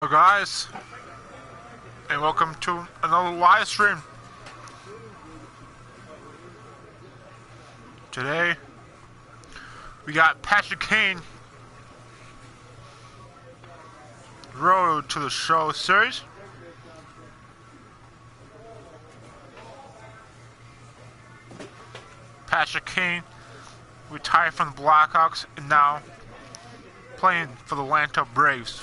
Hello guys, and welcome to another live stream. Today, we got Patrick Kane, Road to the Show series. Patrick Kane retired from the Blackhawks and now playing for the Atlanta Braves.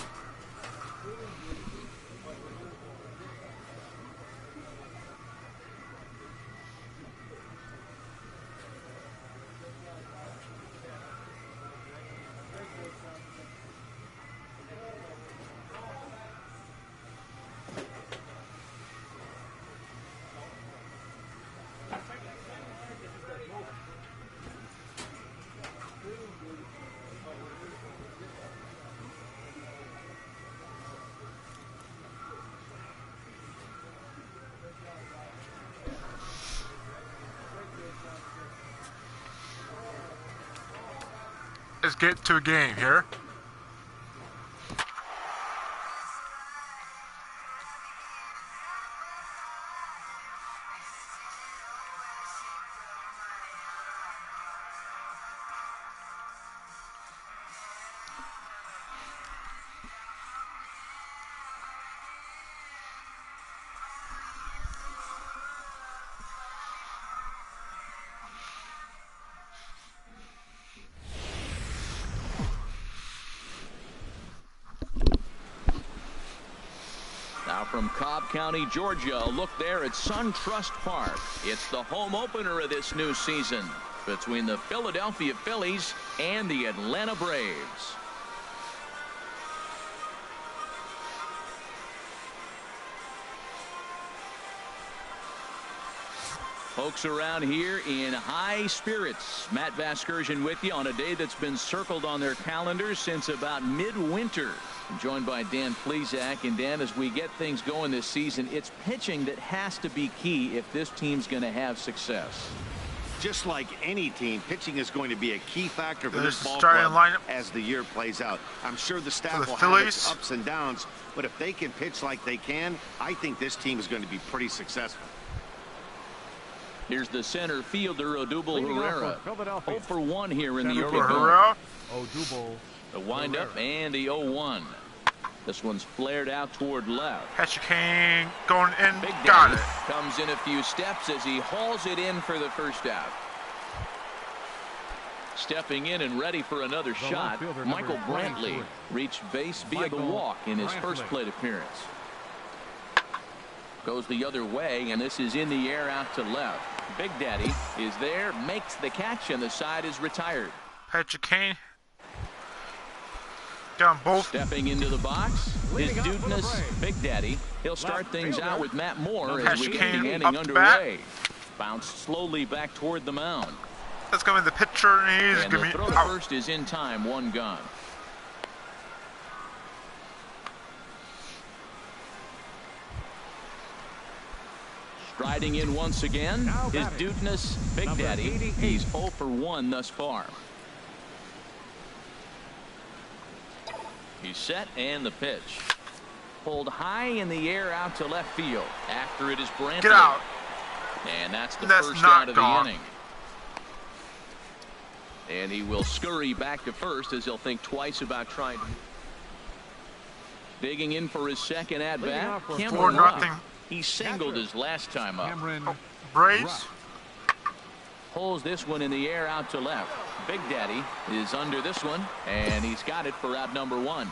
Let's get to a game here. From Cobb County, Georgia, a look there at SunTrust Park. It's the home opener of this new season between the Philadelphia Phillies and the Atlanta Braves. Folks around here in high spirits. Matt Vasgersian with you on a day that's been circled on their calendars since about midwinter. I'm joined by Dan Plesac. And Dan, as we get things going this season, it's pitching that has to be key if this team's going to have success. Just like any team, pitching is going to be a key factor for this ball starting club lineup as the year plays out. I'm sure the staff will Phillies have its ups and downs, but if they can pitch like they can, I think this team is going to be pretty successful. Here's the center fielder, Odubel Herrera. 0 for 1 here in the early Herrera. Odubel. The windup and the 0-1. This one's flared out toward left. Patrick Kane going in. Big Got Daddy it. comes in a few steps as he hauls it in for the first out. Stepping in and ready for another shot, Michael Brantley reached base via the walk in his first plate appearance. Goes the other way, and this is in the air out to left. Big Daddy is there, makes the catch, and the side is retired. Patrick Kane down both. Stepping into the box is Dudeness, Big Daddy. He'll start things out with Matt Moore as we get the inning underway. Bounce slowly back toward the mound. Let's go in the pitcher, and he's And going the to throw be to out. first is in time, one gone. Striding in once again is Dudeness, Big Daddy. He's 0 for 1 thus far. He's set, and the pitch. Pulled high in the air out to left field. After it is Brantley. Get out. And that's the That's first not out of gone. the inning. And he will scurry back to first as he'll think twice about trying. Digging in for his second at bat. 4-0. He singled his last time up. Braves. Pulls this one in the air out to left. Big Daddy is under this one, and he's got it for out number 1.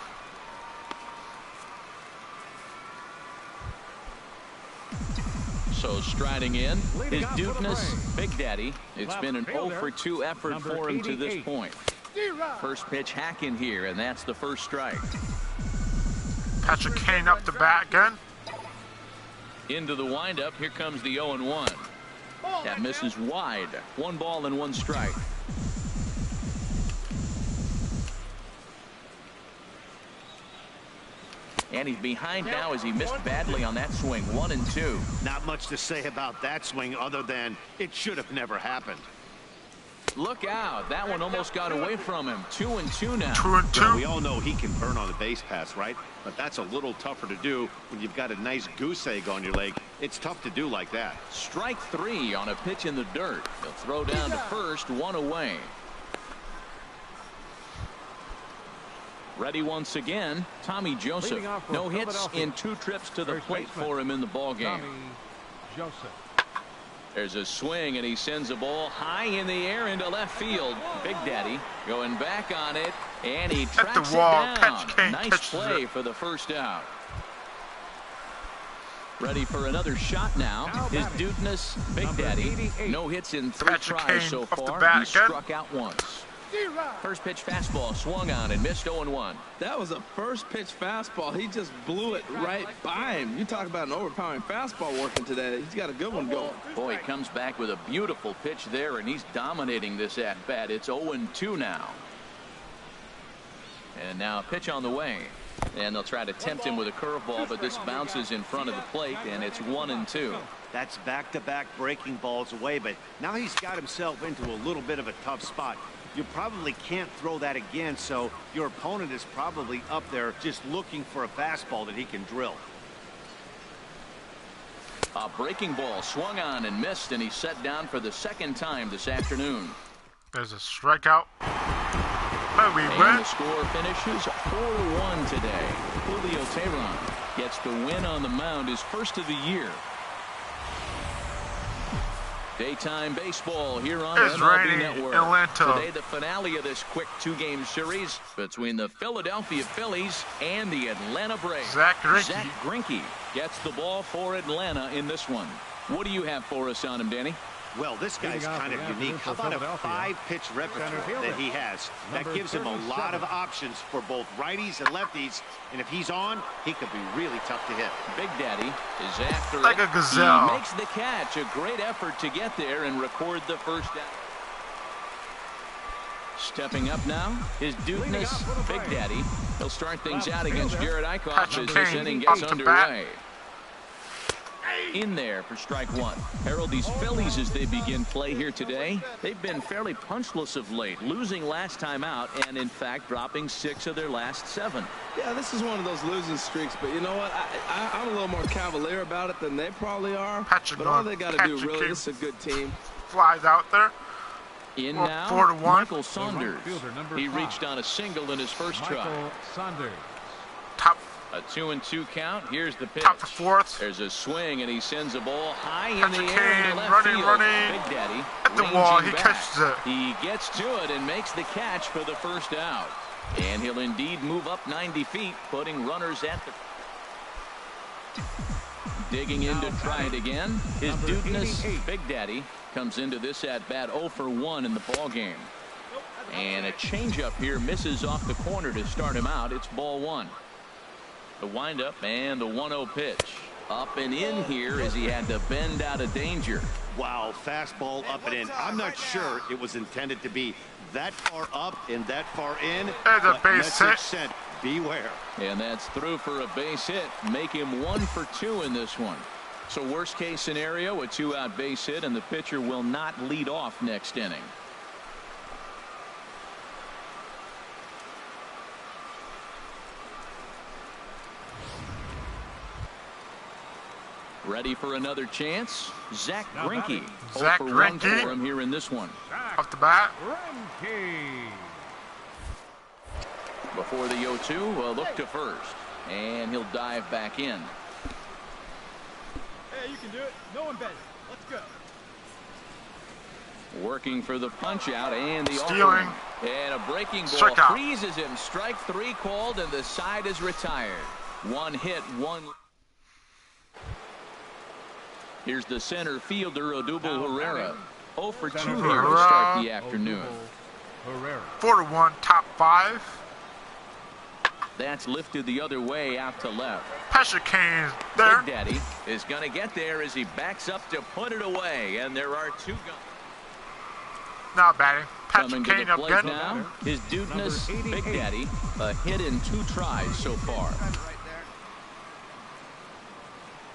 So striding in is Dudeness, Big Daddy. It's been an 0 for 2 effort for him to this point. First pitch hack in here, and that's the first strike. Patrick Kane up the bat again. Into the windup. Here comes the 0-1. That misses wide. 1 ball and 1 strike. And he's behind now as he missed badly on that swing. 1-2. Not much to say about that swing other than it should have never happened. Look out. That one almost got away from him. 2-2 now. 2-2. Well, we all know he can burn on the base pass, right? But that's a little tougher to do when you've got a nice goose egg on your leg. It's tough to do like that. Strike 3 on a pitch in the dirt. He'll throw down to first, 1 away. Ready once again, Tommy Joseph. No hits in 2 trips to the plate for him in the ballgame. There's a swing, and he sends a ball high in the air into left field. Big Daddy going back on it, and he tracks it down. Nice play for the first out. Ready for another shot now. His dudeness, Big Daddy. No hits in 3 tries so far. He struck out once. First pitch fastball swung on and missed 0-1. That was a first pitch fastball. He just blew it right by him. You talk about an overpowering fastball working today. He's got a good one going. Boy, he comes back with a beautiful pitch there, and he's dominating this at bat. It's 0-2 now. And now a pitch on the way. And they'll try to tempt him with a curveball, but this bounces in front of the plate, and it's 1-2. That's back-to-back breaking balls away, but now he's got himself into a little bit of a tough spot. You probably can't throw that again, so your opponent is probably up there just looking for a fastball that he can drill. A breaking ball swung on and missed, and he's set down for the 2nd time this afternoon. There's a strikeout. And the score finishes 4-1 today. Julio Teheran gets the win on the mound, his first of the year. Daytime baseball here on MLB Network. Atlanta. Today, the finale of this quick 2-game series between the Philadelphia Phillies and the Atlanta Braves. Zach Greinke gets the ball for Atlanta in this one. What do you have for us on him, Danny? Well, this guy's kind of unique. How about a 5-pitch repertoire that he has? That gives him a lot of options for both righties and lefties. And if he's on, he could be really tough to hit. Big Daddy is after like a gazelle. He makes the catch. A great effort to get there and record the first down. Stepping up now, his dudeness, Big Daddy. He'll start things out against Jared Eichhoff as this inning gets underway. In there for strike 1. Harold, these Phillies, as they begin play here today, they've been fairly punchless of late, losing last time out and in fact dropping 6 of their last 7. Yeah, this is one of those losing streaks, but you know what, I'm a little more cavalier about it than they probably are. But all they got to do, really, this is a good team. Flies out there. In now, 4-1. Michael Saunders. He reached on a single in his first try. Top. A 2-2 count. Here's the pitch. Top the 4th. There's a swing, and he sends a ball high in the air Kane, into left field. running. Big Daddy At the wall. He back. catches it. He gets to it and makes the catch for the first out. And he'll indeed move up 90 feet, putting runners at the... Digging in to try it again. His dudeness, Big Daddy, comes into this at-bat 0 for 1 in the ballgame. And a changeup here misses off the corner to start him out. It's ball 1. The windup and the 1-0 pitch. Up and in here as he had to bend out of danger. Wow, fastball up and in. I'm not sure it was intended to be that far up and that far in. There's a base hit. Sent, beware. And that's through for a base hit. Make him 1 for 2 in this one. So worst case scenario, a 2-out base hit, and the pitcher will not lead off next inning. Ready for another chance? Zach Greinke. Zach Greinke for him here in this one. Off the bat. Before the 0-2, a look to first. And he'll dive back in. Hey, you can do it. No one better. Let's go. Working for the punch out and the stealing. And a breaking ball Strike out. freezes him. Strike 3 called, and the side is retired. 1 hit, 1. Here's the center fielder, Odubel Herrera. 0 for 2 here to start the afternoon. 4-1, top 5. That's lifted the other way out to left. Patrick Kane there. Big Daddy is going to get there as he backs up to put it away, and there are 2 guns. Now batting. Coming Patrick to Kane the up plate again. now. His dudeness, Big Daddy, a hit in 2 tries so far.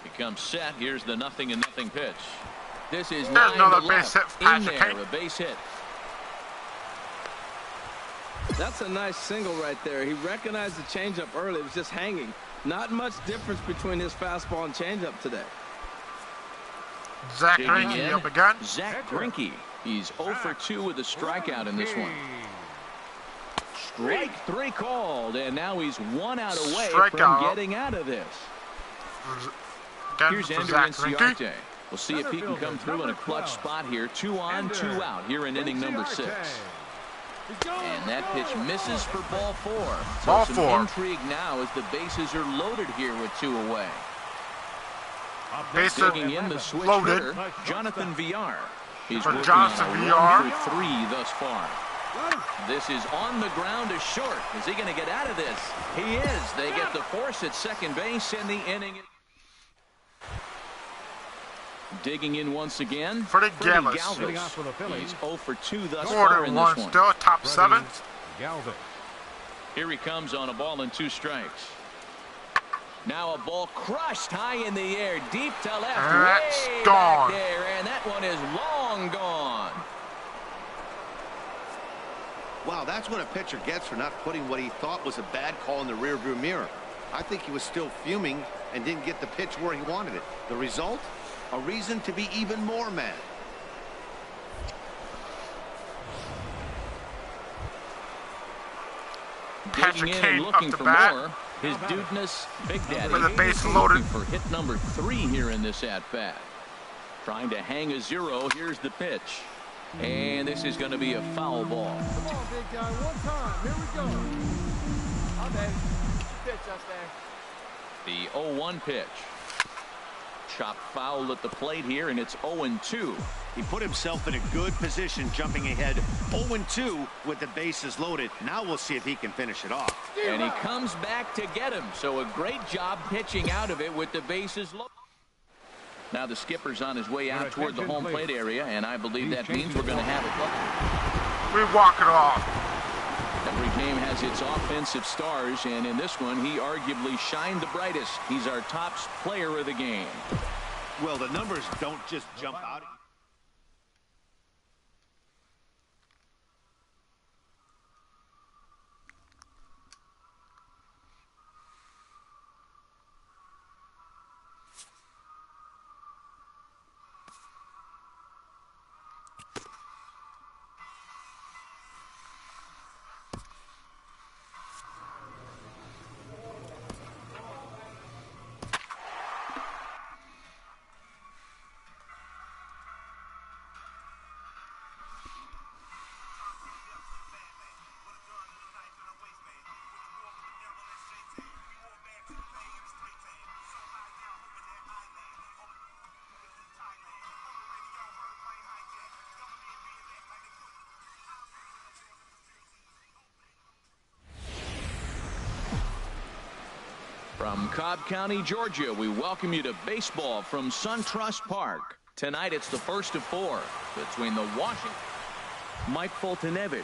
He comes set. Here's the 0-0 pitch. This is There's another to base left. hit for In Patrick there, Kane. a base hit. That's a nice single right there. He recognized the changeup early. It was just hanging. Not much difference between his fastball and changeup today. Zach Greinke up again. Zach Greinke. He's 0 for 2 with a strikeout in this one. Strike 3 called, and now he's 1 out away from getting out of this. Here's Ender Inciarte. We'll see if he can come through in a clutch spot here. 2 on, 2 out here in inning number 6. And that pitch misses for ball 4. So some intrigue now as the bases are loaded here with 2 away. Digging in the switch hitter, Jonathan Villar. He's working on a 1 for 3 thus far. This is on the ground to short. Is he going to get out of this? He is. They get the force at second base, and the inning. Digging in once again, Freddie Galvis. He's 0 for 2 thus far in this one. Still top 7. Here he comes on a ball and 2 strikes. Now a ball crushed high in the air, deep to left, way back there, and that one is long gone. Wow, that's what a pitcher gets for not putting what he thought was a bad call in the rearview mirror. I think he was still fuming and didn't get the pitch where he wanted it. The result? A reason to be even more mad. Patrick Kane looking up the for bat. more. His dudeness, Big Daddy, with the base loaded for hit number 3 here in this at bat. Trying to hang a 0. Here's the pitch, and this is going to be a foul ball. Come on, big guy, one time. Here we go. I'm ready. Pitch, Mustang. The 0-1 pitch. Chop foul at the plate here, and it's 0-2. He put himself in a good position, jumping ahead 0-2 with the bases loaded. Now we'll see if he can finish it off. And he comes back to get him. So a great job pitching out of it with the bases loaded. Now the skipper's on his way out toward the home plate area, and I believe that means we're going to have it. We walk it off. Every game has its offensive stars, and in this one, he arguably shined the brightest. He's our top player of the game. Well, the numbers don't just jump out. From Cobb County, Georgia, we welcome you to baseball from SunTrust Park. Tonight, it's the first of 4 between the Washington. Mike Foltynewicz,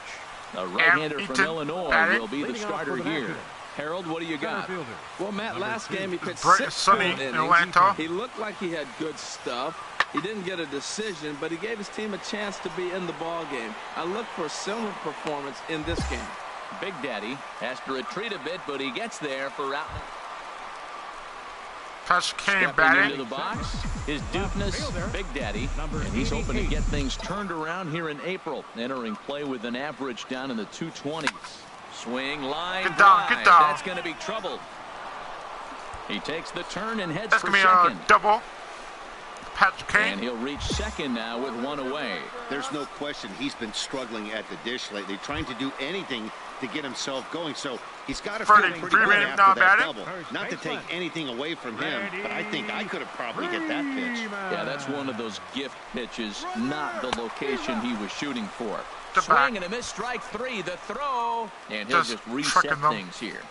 a right-hander from Illinois, will be the starter here. Harold, what do you got? Well, Matt, last game he pitched 6 Sunny in Atlanta. He looked like he had good stuff. He didn't get a decision, but he gave his team a chance to be in the ball game. I look for a similar performance in this game. Big Daddy has to retreat a bit, but he gets there for out. Touch Kane Stepping batting into the box, his dudeness, Big Daddy, and he's hoping to get things turned around here in April. Entering play with an average down in the 220s. Swing, line, get down, drive. get down. That's going to be trouble. He takes the turn and heads That's for gonna second. Be a double. Patrick Kane. And he'll reach second now with 1 away. There's no question he's been struggling at the dish lately, trying to do anything to get himself going. So he's got to feel pretty good after that double. Not to take anything away from him, but I think I could have probably hit that pitch. Yeah, that's one of those gift pitches, not the location he was shooting for. The Swing back. and a miss, strike 3, the throw, and he'll just reset things here.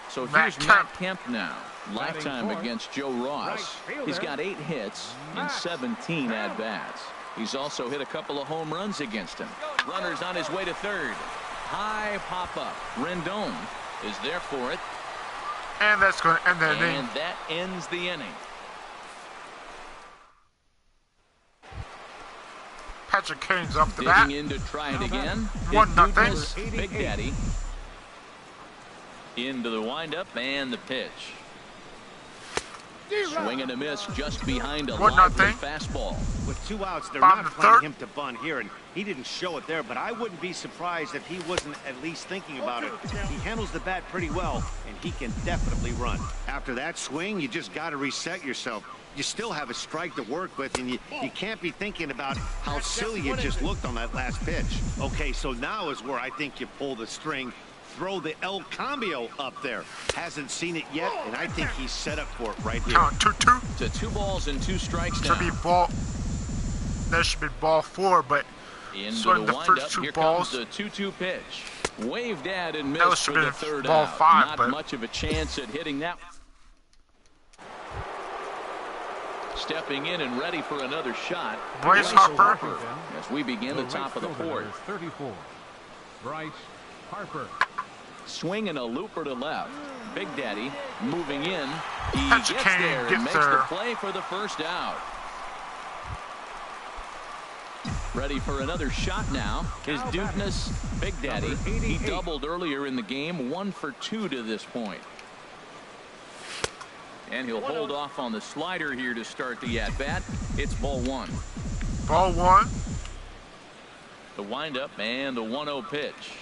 So here's Matt Kemp now. Lifetime against Joe Ross. He's got 8 hits in 17 at-bats. He's also hit a couple of home runs against him. Runners on his way to third. High pop-up. Rendon is there for it. And that's going to end the inning. And that ends the inning. Patrick Kane's up the bat. Digging in to try it again. 1-0. Big Daddy. Into the windup and the pitch. Swing and a miss just behind a lively fastball. With 2 outs, they're not playing him to bunt here, and he didn't show it there, but I wouldn't be surprised if he wasn't at least thinking about it. He handles the bat pretty well, and he can definitely run. After that swing, you just got to reset yourself. You still have a strike to work with, and you can't be thinking about how silly you just looked on that last pitch. Okay, so now is where I think you pull the string. Throw the El Cambio up there. Hasn't seen it yet, and I think he's set up for it right here. Count 2-2. To 2 balls and 2 strikes now. That should be ball 4, but into the windup, first 2 here balls. Comes the 2-2 pitch. Waved at and That missed should for be the 3rd ball out. 5, Not but much of a chance at hitting that. Stepping in and ready for another shot. Bryce Harper. As we begin the top of the 4th. 34. Bryce Harper. Swing and a looper to left. Big Daddy moving in. He Patrick gets Kane there and gets makes there. the play for the 1st out. Ready for another shot now. His Dudeness, Big Daddy. He doubled earlier in the game. 1 for 2 to this point. And he'll hold off on the slider here to start the at-bat. It's ball 1. Ball 1. The windup and the 1-0 pitch.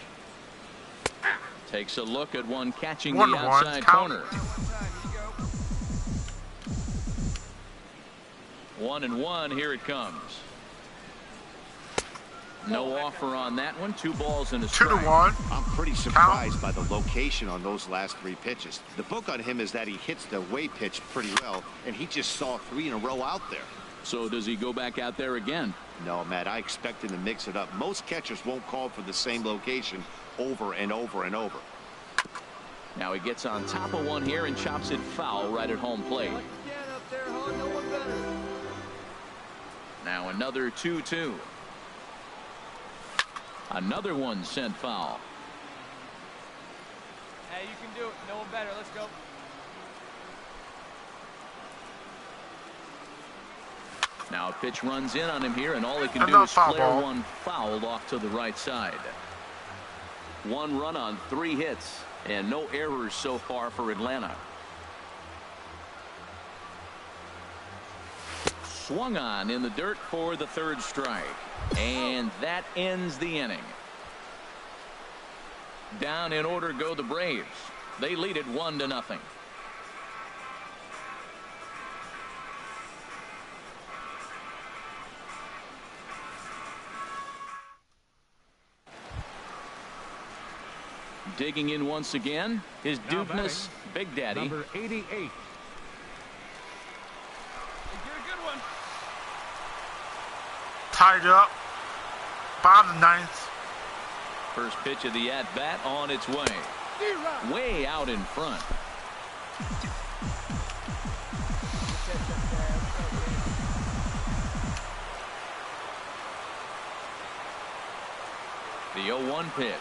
Takes a look at one catching the outside corner. 1-1, here it comes. No offer on that one. 2 balls and a strike. 2-1. I'm pretty surprised by the location on those last 3 pitches. The book on him is that he hits the away pitch pretty well, and he just saw 3 in a row out there. So does he go back out there again? No, Matt, I expect him to mix it up. Most catchers won't call for the same location over and over and over. Now he gets on top of one here and chops it foul right at home plate. Now another 2-2. Another one sent foul. Hey, you can do it. No one better. Let's go. Now a pitch runs in on him here, and all he can do is flare one fouled off to the right side. 1 run on 3 hits, and no errors so far for Atlanta. Swung on in the dirt for the 3rd strike. And that ends the inning. Down in order go the Braves. They lead it 1-0. Digging in once again, his Dudeness, Big Daddy. Number 88. Get a good one. Tied up. Bottom 9th. First pitch of the at-bat on its way. Way out in front. The 0-1 pitch.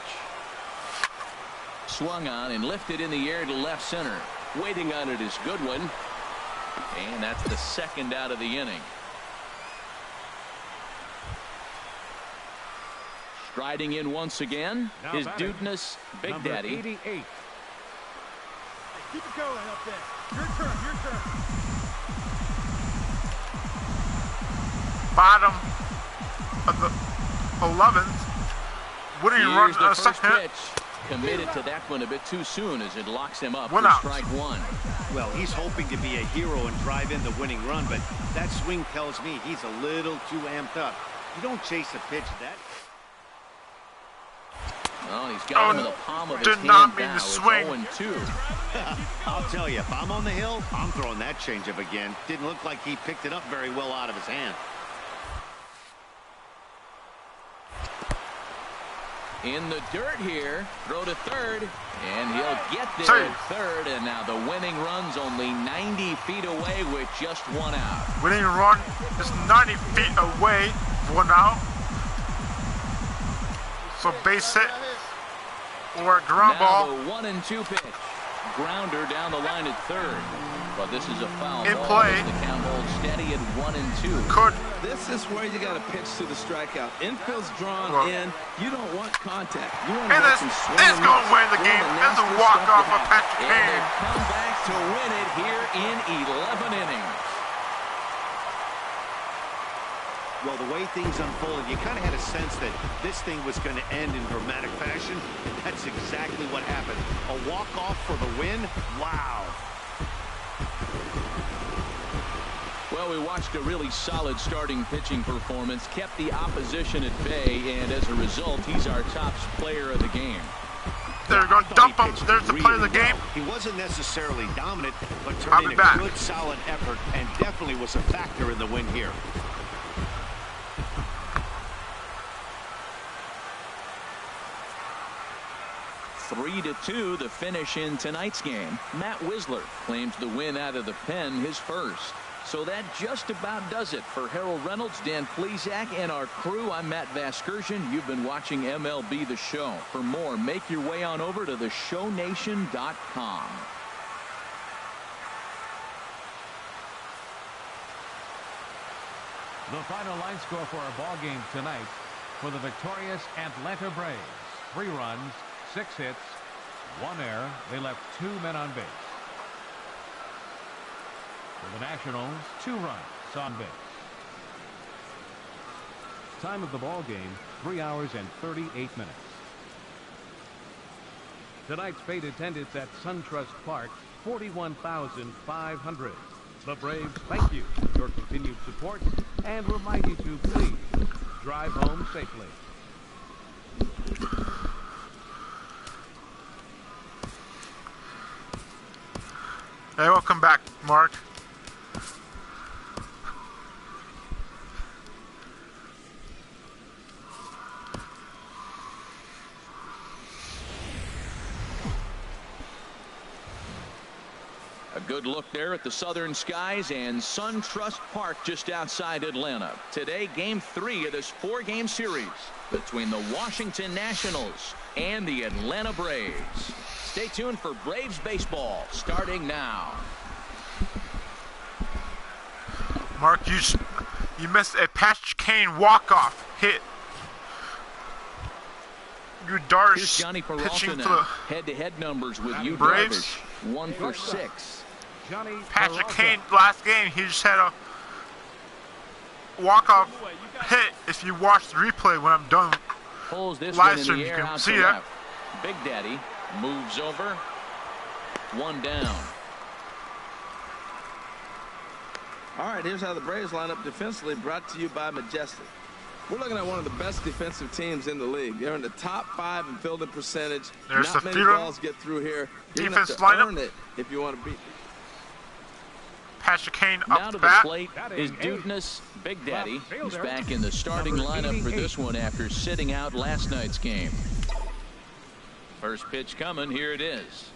Swung on and lifted in the air to left center. Waiting on it is Goodwin. And that's the 2nd out of the inning. Striding in once again, his Dudeness, Big Daddy. 88. Keep it going up there. Your turn, your turn. Bottom of the 11th. Winning run on a second hit. Committed to that one a bit too soon as it locks him up for strike 1. Well, he's hoping to be a hero and drive in the winning run, but that swing tells me he's a little too amped up. You don't chase a pitch that. Well, he's got him in the palm of his hand. Did not mean now. to swing. It's 0-2. I'll tell you, if I'm on the hill, I'm throwing that changeup again. Didn't look like he picked it up very well out of his hand. In the dirt here, throw to 3rd, and he'll get there at 3rd, and now the winning run's only 90 feet away with just 1 out. Winning run is 90 feet away, 1 out. So base hit or ground ball. The 1-2 pitch. grounder down the line at third. But this is a foul In ball play. as the count holds steady at 1-2. Could. This is where you got to pitch to the strikeout. Infield's drawn Well, in. You don't want contact. You want to And get this some swing is and going to miss. win the One game. of the This is a nastiest walk-off stuff of you Patrick And Kane. they've come back to win it here in 11 innings. Well, the way things unfolded, you kind of had a sense that this thing was going to end in dramatic fashion, and that's exactly what happened. A walk-off for the win? Wow. Well, we watched a really solid starting pitching performance, kept the opposition at bay, and as a result, he's our top player of the game. They're going to dump him. There's the play of the game. He wasn't necessarily dominant, but I'll turned be in back. a good, solid effort, and definitely was a factor in the win here. Three to 2, the finish in tonight's game. Matt Wisler claims the win out of the pen, his first. So that just about does it for Harold Reynolds, Dan Plesac, and our crew. I'm Matt Vasgersian. You've been watching MLB The Show. For more, make your way on over to theshownation.com. The final line score for our ball game tonight for the victorious Atlanta Braves. 3 runs, 6 hits, 1 error. They left 2 men on base. For the Nationals, 2 runs on base. Time of the ball game, 3 hours and 38 minutes. Tonight's paid attendance at SunTrust Park, 41,500. The Braves thank you for your continued support and remind you to please drive home safely. Hey, welcome back, Mark. A good look there at the southern skies and SunTrust Park just outside Atlanta. Today, Game 3 of this 4-game series between the Washington Nationals and the Atlanta Braves. Stay tuned for Braves baseball starting now. Mark, you missed a Patrick Kane walk-off hit. You Darvish Here's Johnny pitching Peralta for now. the Head-to-head numbers with you, Braves. Darvish. 1 for 6. Johnny Patrick Peralta. Kane last game. He just had a walk-off hit. If you watch the replay when I'm done, Pulls this one in Livestream, the you air can out see to it. left. Big Daddy moves over. 1 down. All right, here's how the Braves line up defensively, brought to you by Majestic. We're looking at one of the best defensive teams in the league. They're in the top 5 in fielding percentage. There's Not the many fielder. balls get through here. You're Defense gonna have to lineup. earn it if you want to beat. Patrick Kane Now up to the the bat. plate is Batting Dudeness. Big Daddy. Left He's fielder, back in the starting number lineup for 88. this one after sitting out last night's game. First pitch coming. Here it is.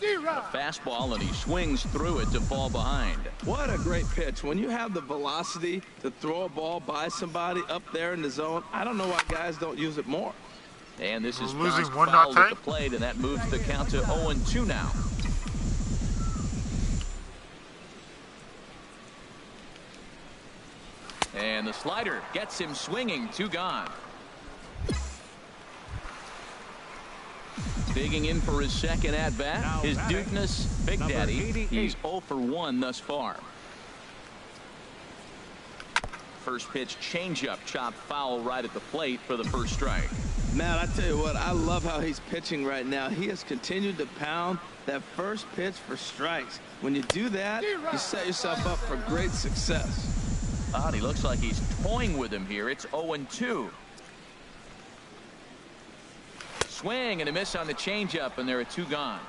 A fastball, and he swings through it to fall behind. What a great pitch. When you have the velocity to throw a ball by somebody up there in the zone, I don't know why guys don't use it more. And this is Losing bounced 1-0. fouled at the plate, and that moves the count to 0-2 now. And the slider gets him swinging. 2 gone. Digging in for his second at-bat, Now his batting, Dudeness, Big number Daddy. 88. He's 0 for 1 thus far. First pitch changeup chopped foul right at the plate for the first strike. Man, I tell you what, I love how he's pitching right now. He has continued to pound that first pitch for strikes. When you do that, you set yourself up for great success. And he looks like he's toying with him here. It's 0-2. Swing and a miss on the changeup, and there are 2 gone.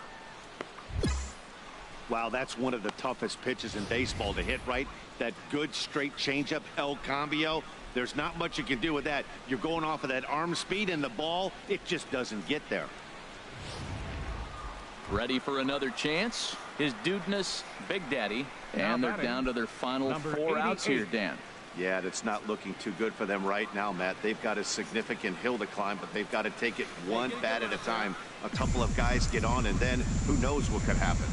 Wow, that's one of the toughest pitches in baseball to hit, right? That good straight changeup, El Cambio. There's not much you can do with that. You're going off of that arm speed, and the ball, it just doesn't get there. Ready for another chance. His Dudeness, Big Daddy, and Now they're batting, down to their final number 4 outs 88. here, Dan. Yeah, that's not looking too good for them right now, Matt. They've got a significant hill to climb, but they've got to take it one bat at a time. A couple of guys get on, and then who knows what could happen.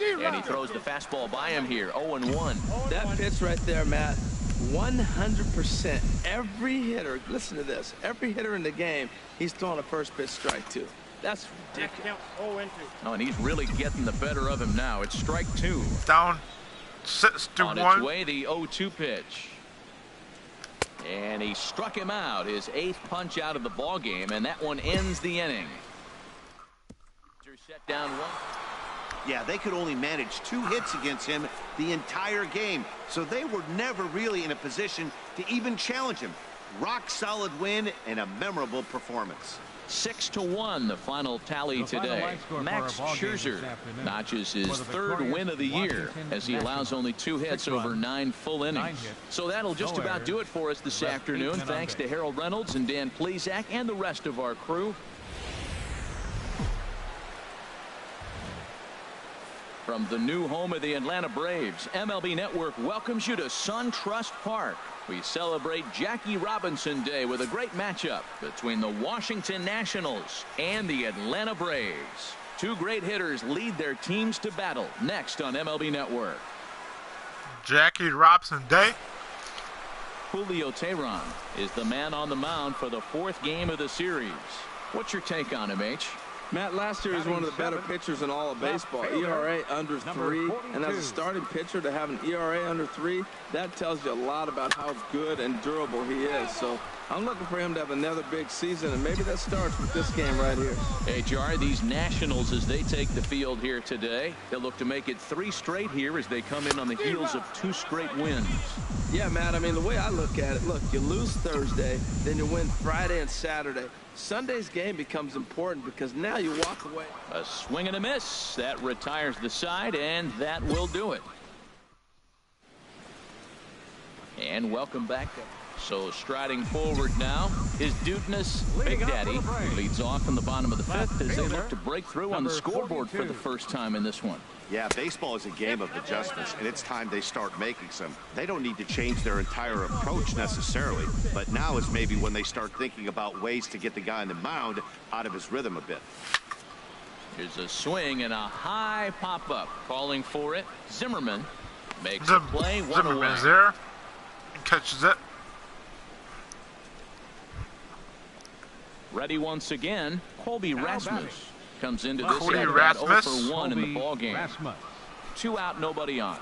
And he throws the fastball by him here. 0-1. That pitch right there, Matt, 100%. Every hitter, listen to this, every hitter in the game, he's throwing a first pitch strike to. That's ridiculous. Oh, and he's really getting the better of him now. It's strike 2. Down 6-1. On its way, the 0-2 pitch. And he struck him out, his 8th punch out of the ball game, and that one ends the inning. Set down 1. Yeah, they could only manage 2 hits against him the entire game, so they were never really in a position to even challenge him. Rock solid win and a memorable performance. 6-1, the final tally today. Max Scherzer notches his 3rd win of the year as he allows only 2 hits over 9 full innings. So that'll just about do it for us this afternoon. Thanks to Harold Reynolds and Dan Plesac and the rest of our crew. From the new home of the Atlanta Braves, MLB Network welcomes you to SunTrust Park. We celebrate Jackie Robinson Day with a great matchup between the Washington Nationals and the Atlanta Braves. 2 great hitters lead their teams to battle next on MLB Network. Jackie Robinson Day. Julio Teheran is the man on the mound for the 4th game of the series. What's your take on him, H? Matt, last year he was one of the better pitchers in all of baseball. ERA under 3, and as a starting pitcher to have an ERA under 3, that tells you a lot about how good and durable he is. So I'm looking for him to have another big season, and maybe that starts with this game right here. HR, these Nationals, as they take the field here today, they'll look to make it 3 straight here as they come in on the heels of 2 straight wins. Yeah, Matt, I mean, the way I look at it, look, you lose Thursday, then you win Friday and Saturday. Sunday's game becomes important because now you walk away. A swing and a miss. That retires the side, and that will do it. And welcome back. So striding forward now, his dudeness, Big Daddy, who leads off in the bottom of the 5th as they look to break through on the scoreboard for the first time in this one. Yeah, baseball is a game of adjustments, and it's time they start making some. They don't need to change their entire approach necessarily, but now is maybe when they start thinking about ways to get the guy on the mound out of his rhythm a bit. Here's a swing and a high pop-up. Calling for it. Zimmerman makes a play. Zimmerman's there. And catches it. Ready once again, Colby Rasmus comes into this Colby at 0 Rasmus. for 1 in the ball game. Rasmus. 2 out, nobody on.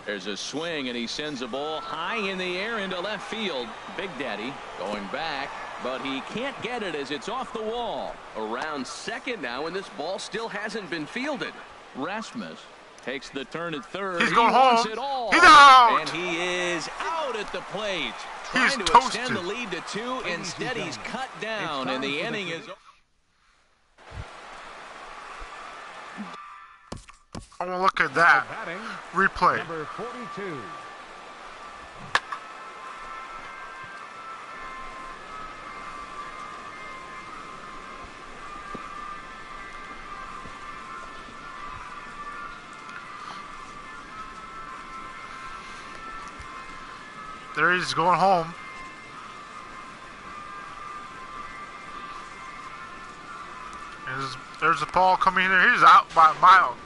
There's a swing, and he sends a ball high in the air into left field. Big Daddy going back, but he can't get it as it's off the wall. Around second now, and this ball still hasn't been fielded. Rasmus takes the turn at third. He's going wants home. It all. He's out. And he is out at the plate. He's Trying to toasted. extend the lead to 2. Instead, he's cut down, and the inning is. I want to look at that replay. Number 42. There he's going home. There's a ball coming in there. He's out by a mile.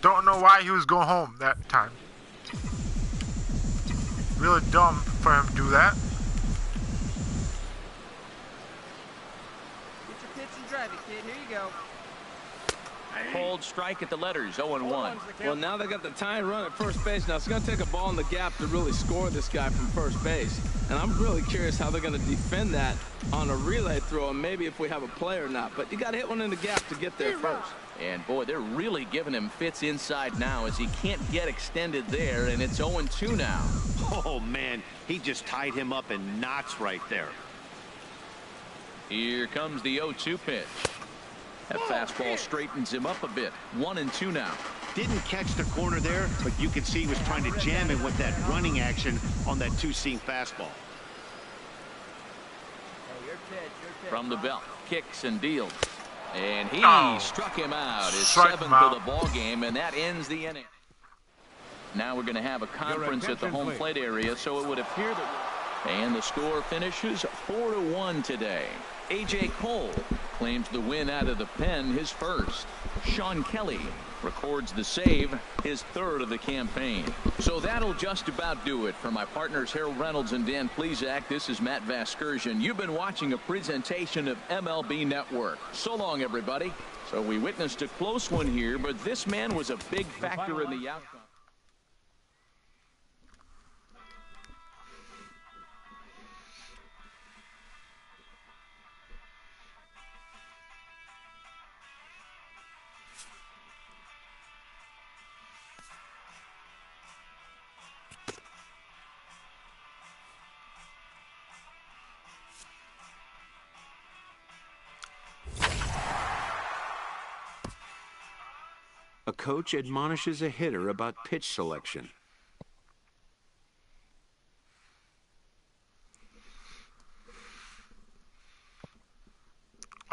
Don't know why he was going home that time. Really dumb for him to do that. Get your pitch and drive it, kid. Here you go. Cold strike at the letters, 0-1. Well, now they got the tying run at first base. Now it's going to take a ball in the gap to really score this guy from first base. And I'm really curious how they're going to defend that on a relay throw, and maybe if we have a play or not. But you got to hit one in the gap to get there first. And boy, they're really giving him fits inside now as he can't get extended there, and it's 0-2 now. Oh, man, he just tied him up in knots right there. Here comes the 0-2 pitch. That fastball straightens him up a bit. 1-2 now. Didn't catch the corner there, but you can see he was trying to jam him with that running action on that 2-seam fastball. Hey, you're From the belt, kicks and deals. And he struck him out. His seventh of the ball game, and that ends the inning. Now we're going to have a conference at the home plate area, so it would appear that... And the score finishes 4-1 today. A.J. Cole claims the win out of the pen, his first. Sean Kelly records the save, his third of the campaign. So that'll just about do it. For my partners Harold Reynolds and Dan Plesac, this is Matt Vasgersian. You've been watching a presentation of MLB Network. So long, everybody. So we witnessed a close one here, but this man was a big factor in the outcome. A coach admonishes a hitter about pitch selection.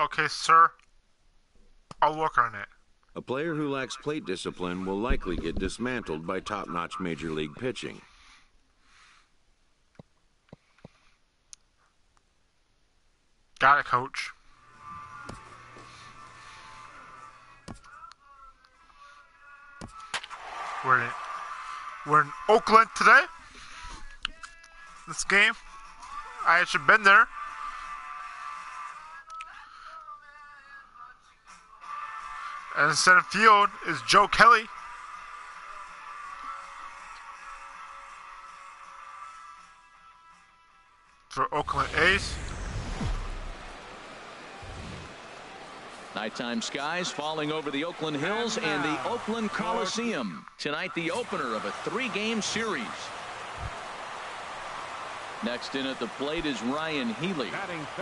Okay, sir. I'll work on it. A player who lacks plate discipline will likely get dismantled by top-notch major league pitching. Got it, coach. We're in Oakland today. This game, I should have been there. And in center field is Joe Kelly. For Oakland A's. Nighttime skies falling over the Oakland Hills and the Oakland Coliseum. Tonight, the opener of a 3-game series. Next in at the plate is Ryan Healy.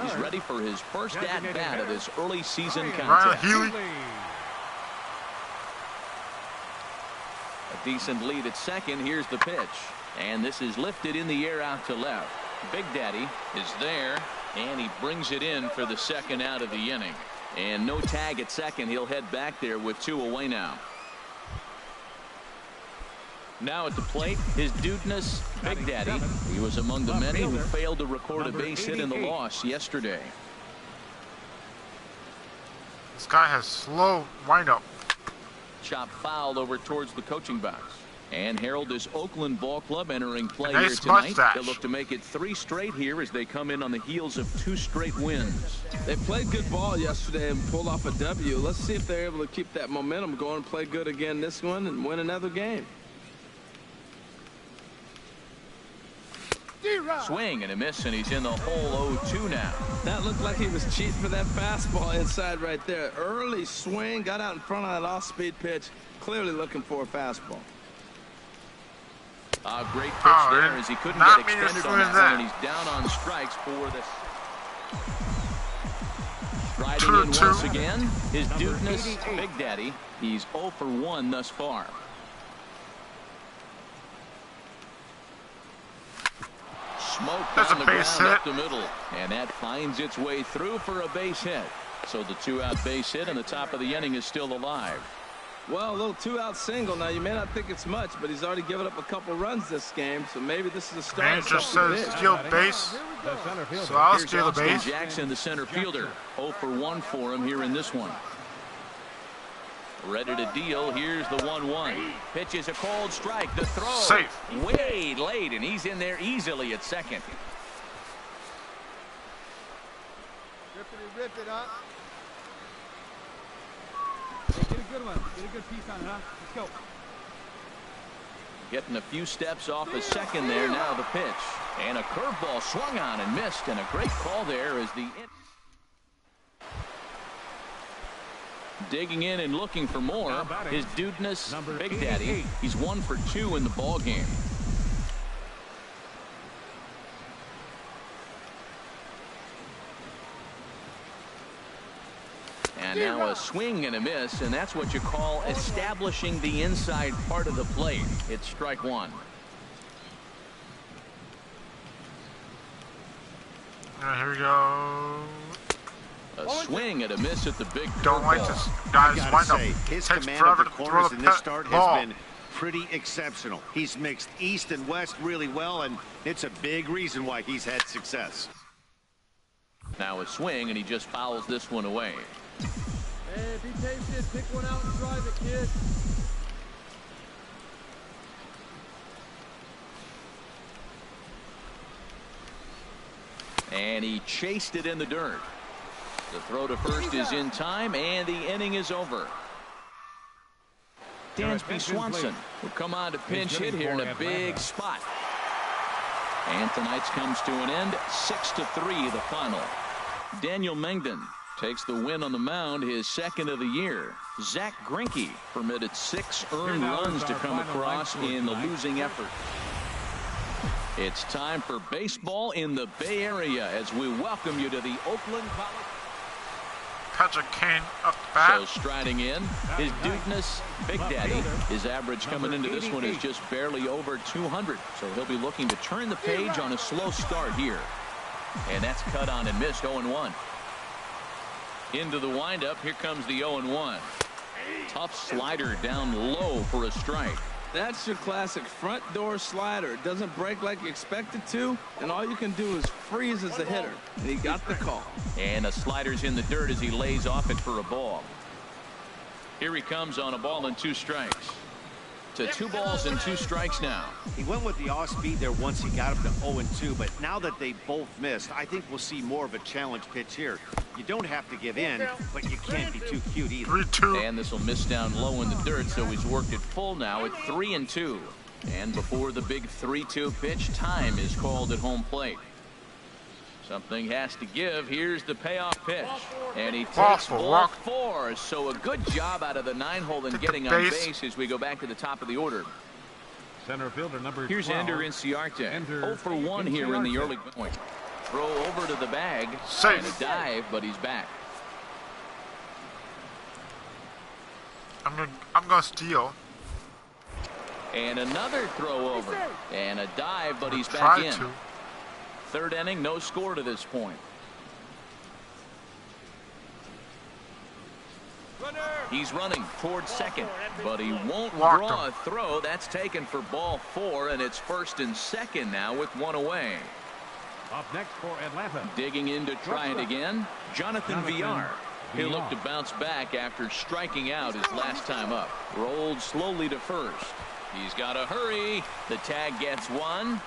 He's ready for his first at-bat of this early season contest. Ryan Healy. A decent lead at second. Here's the pitch. And this is lifted in the air out to left. Big Daddy is there, and he brings it in for the second out of the inning. And no tag at second. He'll head back there with 2 away now. Now at the plate, his dudeness, Big Daddy. He was among the many who failed to record a base hit in the loss yesterday. This guy has slow windup. Chop foul over towards the coaching box. And Harold, this Oakland ball club entering play nice here tonight. mustache. They'll look to make it 3 straight here as they come in on the heels of 2 straight wins. They played good ball yesterday and pulled off a W. Let's see if they're able to keep that momentum going and play good again this one and win another game. Swing and a miss, and he's in the hole 0-2 now. That looked like he was cheating for that fastball inside right there. Early swing, got out in front of that off-speed pitch, clearly looking for a fastball. Great pitch there as he couldn't get extended on that one, and he's down on strikes for this. Riding in once again, his dudeness, Big Daddy. He's 0 for 1 thus far. Smoke down the ground up the middle, and that finds its way through for a base hit. So the 2-out base hit, and the top of the inning is still alive. Well, a little 2-out single. Now, you may not think it's much, but he's already given up a couple runs this game, so maybe this is a start. Manager says steal base, so I'll steal the base. Jackson, the center fielder, 0 for 1 for him here in this one. Ready to deal. Here's the 1-1. Pitch is a cold strike. The throw. Safe. Way late, and he's in there easily at second. Rip it up. Hey, get a good one. Get a good piece on it, huh? Let's go. Getting a few steps off a second there. Now the pitch. And a curveball swung on and missed. And a great call there as the... Digging in and looking for more. His dudeness, Big Daddy. He's 1 for 2 in the ball game. And now a swing and a miss, and that's what you call establishing the inside part of the plate. It's strike 1. Here we go. A swing and a miss at the big Don't like this guy's windup. His Takes command forever of to the throw corners the in this start has ball. been pretty exceptional. He's mixed east and west really well, and it's a big reason why he's had success. Now a swing, and he just fouls this one away. Hey, be patient. Pick one out and drive it, kid. And he chased it in the dirt. The throw to first is in time, and the inning is over. Dansby Swanson will come on to pinch hit here in a big spot. And tonight's comes to an end, 6-3 the final. Daniel Mengden takes the win on the mound, his second of the year. Zach Greinke permitted 6 earned runs to come across in the losing effort. It's time for baseball in the Bay Area as we welcome you to the Oakland College. Patrick Kane up the bat. So striding in, his Dudeness, Big Daddy. His average coming into this one is just barely over 200. So he'll be looking to turn the page on a slow start here. And that's cut on and missed, 0-1. Into the windup, here comes the 0-1. Tough slider down low for a strike. That's your classic front door slider. It doesn't break like you expect it to, and all you can do is freeze as a hitter. And he got the call. And the slider's in the dirt as he lays off it for a ball. Here he comes on a ball and 2 strikes. To 2 balls and 2 strikes now. He went with the off speed there once he got him to 0-2, but now that they both missed, I think we'll see more of a challenge pitch here. You don't have to give in, but you can't be too cute either. 3-2. And this will miss down low in the dirt, so he's worked it full now at 3-2. And before the big 3-2 pitch, time is called at home plate. Something has to give. Here's the payoff pitch. And he takes ball 4. So a good job out of the 9-hole in getting on base as we go back to the top of the order. Center fielder number 12. Here's Ender Inciarte. 0 for 1 here in the early going. Throw over to the bag. Safe. And a dive, but he's back. I'm gonna steal. And another throw over. And a dive, but he's back in. Third inning, no score to this point. He's running towards second, but he won't draw a throw. That's taken for ball 4, and it's first and second now with 1 away. Up next for Atlanta. Digging in to try it again, Jonathan Villar. He'll look to bounce back after striking out his last time up. Rolled slowly to first. He's got to hurry. The tag gets 1.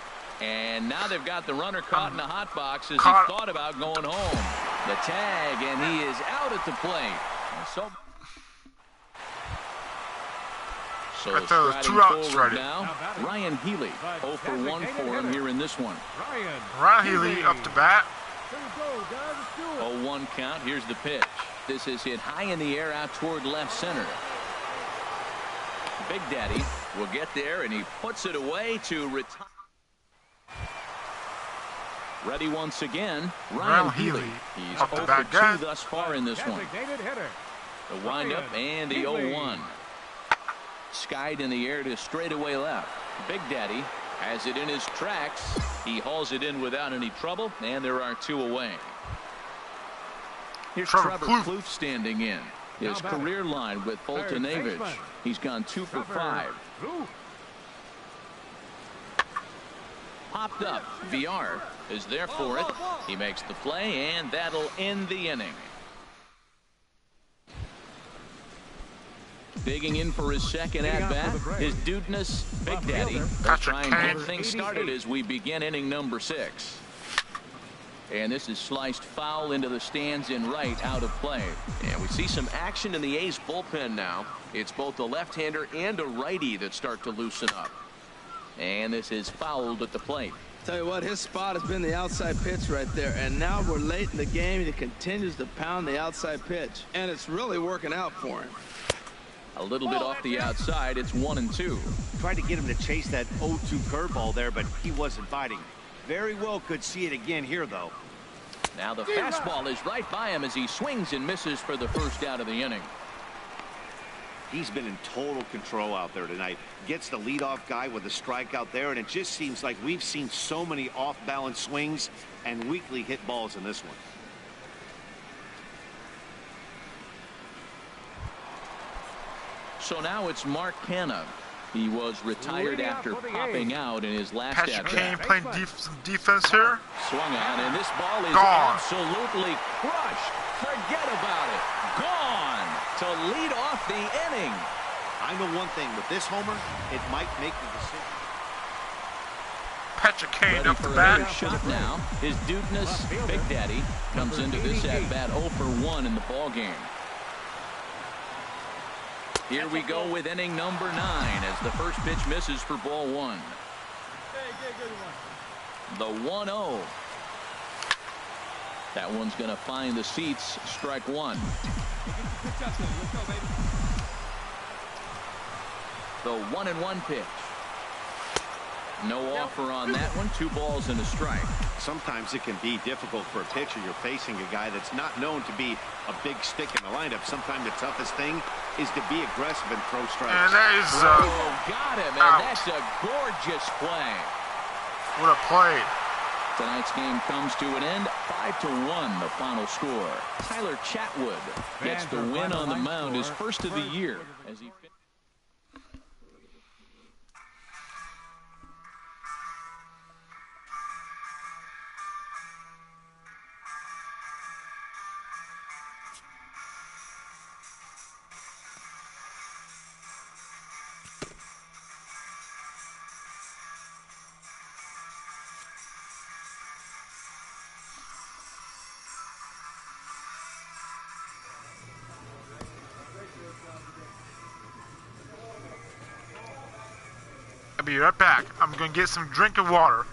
And now they've got the runner caught in the hot box as he thought about going home. The tag, and he is out at the plate. So two outs right now, Ryan Healy, 0 for 1 for him here in this one. Ryan Healy up the bat. 0-1 count. Here's the pitch. This is hit high in the air out toward left center. Big Daddy will get there, and he puts it away to retire. Ready once again, Ryan Healy. He's 0 for 2 thus far in this one. The windup and the 0-1. Skied in the air to straightaway left. Big Daddy has it in his tracks. He hauls it in without any trouble, and there are 2 away. Here's Trevor Plouffe standing in. His career line with Boltonevich. He's gone 2 for 5. Popped up. VR is there for it. He makes the play, and that'll end the inning. Digging in for his second at-bat, his Dudeness, Big Daddy. They'll try and get things started as we begin inning number 6. And this is sliced foul into the stands in right, out of play. And we see some action in the A's bullpen now. It's both a left-hander and a righty that start to loosen up. And this is fouled at the plate. Tell you what, his spot has been the outside pitch right there, and now we're late in the game, and he continues to pound the outside pitch, and it's really working out for him. A little bit off the outside. It's 1-2. Tried to get him to chase that 0-2 curveball there, but he wasn't biting. Very well could see it again here, though. Now the fastball is right by him as he swings and misses for the first out of the inning. He's been in total control out there tonight. Gets the leadoff guy with a strikeout there, and it just seems like we've seen so many off-balance swings and weakly hit balls in this one. So now it's Mark Canha. He was retired after popping out in his last Patrick Kane at-bat. playing some defense here. Swung on, and this ball is Gone. absolutely crushed. Forget about it. Gone to lead off the inning. I know one thing. With this homer, it might make the decision. Patrick Kane Ready up for the another bat. shot now. His Dudeness, Big Daddy, comes into this at-bat 0 for 1 in the ball game. Here we go with inning number 9 as the first pitch misses for ball 1. The 1-0. That one's going to find the seats. Strike 1. The 1-1 pitch. No offer on that one. 2 balls and a strike. Sometimes it can be difficult for a pitcher. You're facing a guy that's not known to be a big stick in the lineup. Sometimes the toughest thing is to be aggressive and throw strikes. And that is Got him, and out. that's a gorgeous play. What a play. Tonight's game comes to an end. 5-1 the final score. Tyler Chatwood gets the win on the mound, his first of the year. As he I'll be right back. I'm going to get some drink of water.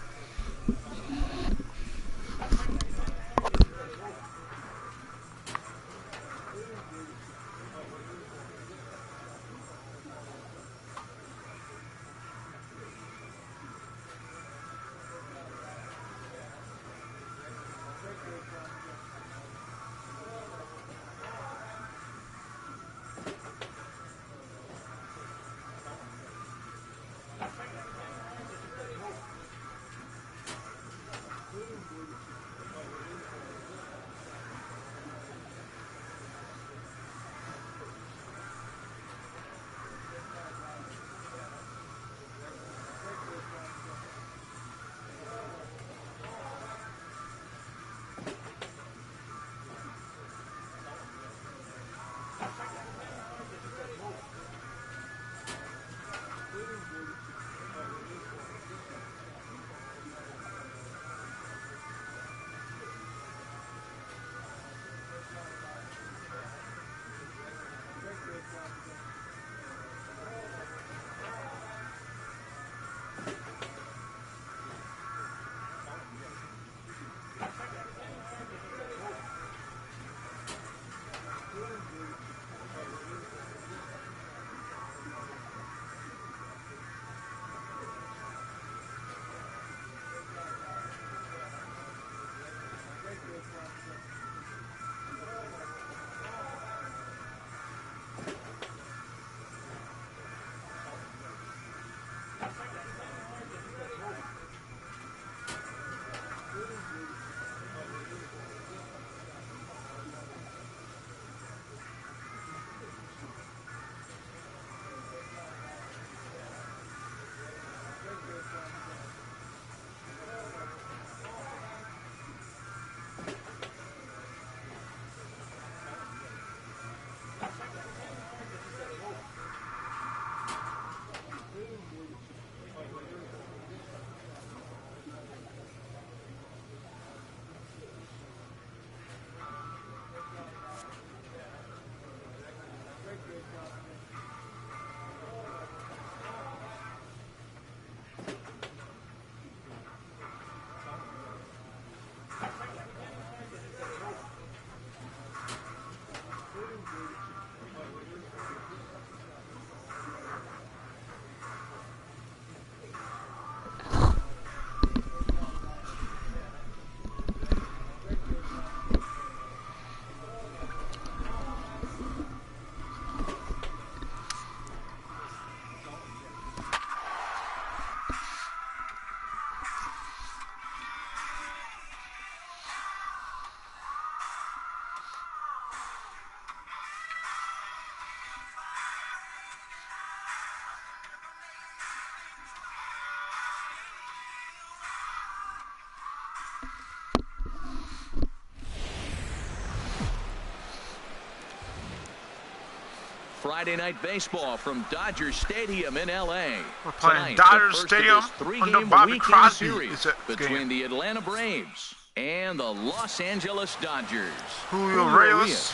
Friday Night Baseball from Dodger Stadium in L.A. We're playing Tonight, Dodger the first Stadium of this three-game under Bobby weekend Crosby series between the Atlanta Braves and the Los Angeles Dodgers. Julio Reyes.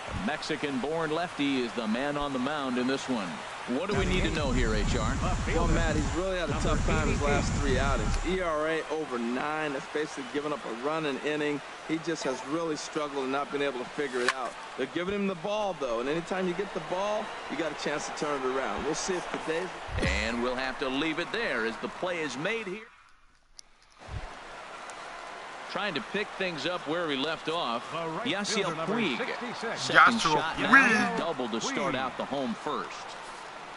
The Mexican-born lefty is the man on the mound in this one. What do we need to know here, HR? Well, Matt, he's really had a tough time his last 3 outings. ERA over 9. That's basically giving up a run an inning. He just has really struggled and not been able to figure it out. They're giving him the ball, though, and anytime you get the ball, you got a chance to turn it around. We'll see if today's... And we'll have to leave it there as the play is made here. Trying to pick things up where we left off. Yasiel Puig. Second shot now, double to start out the home first.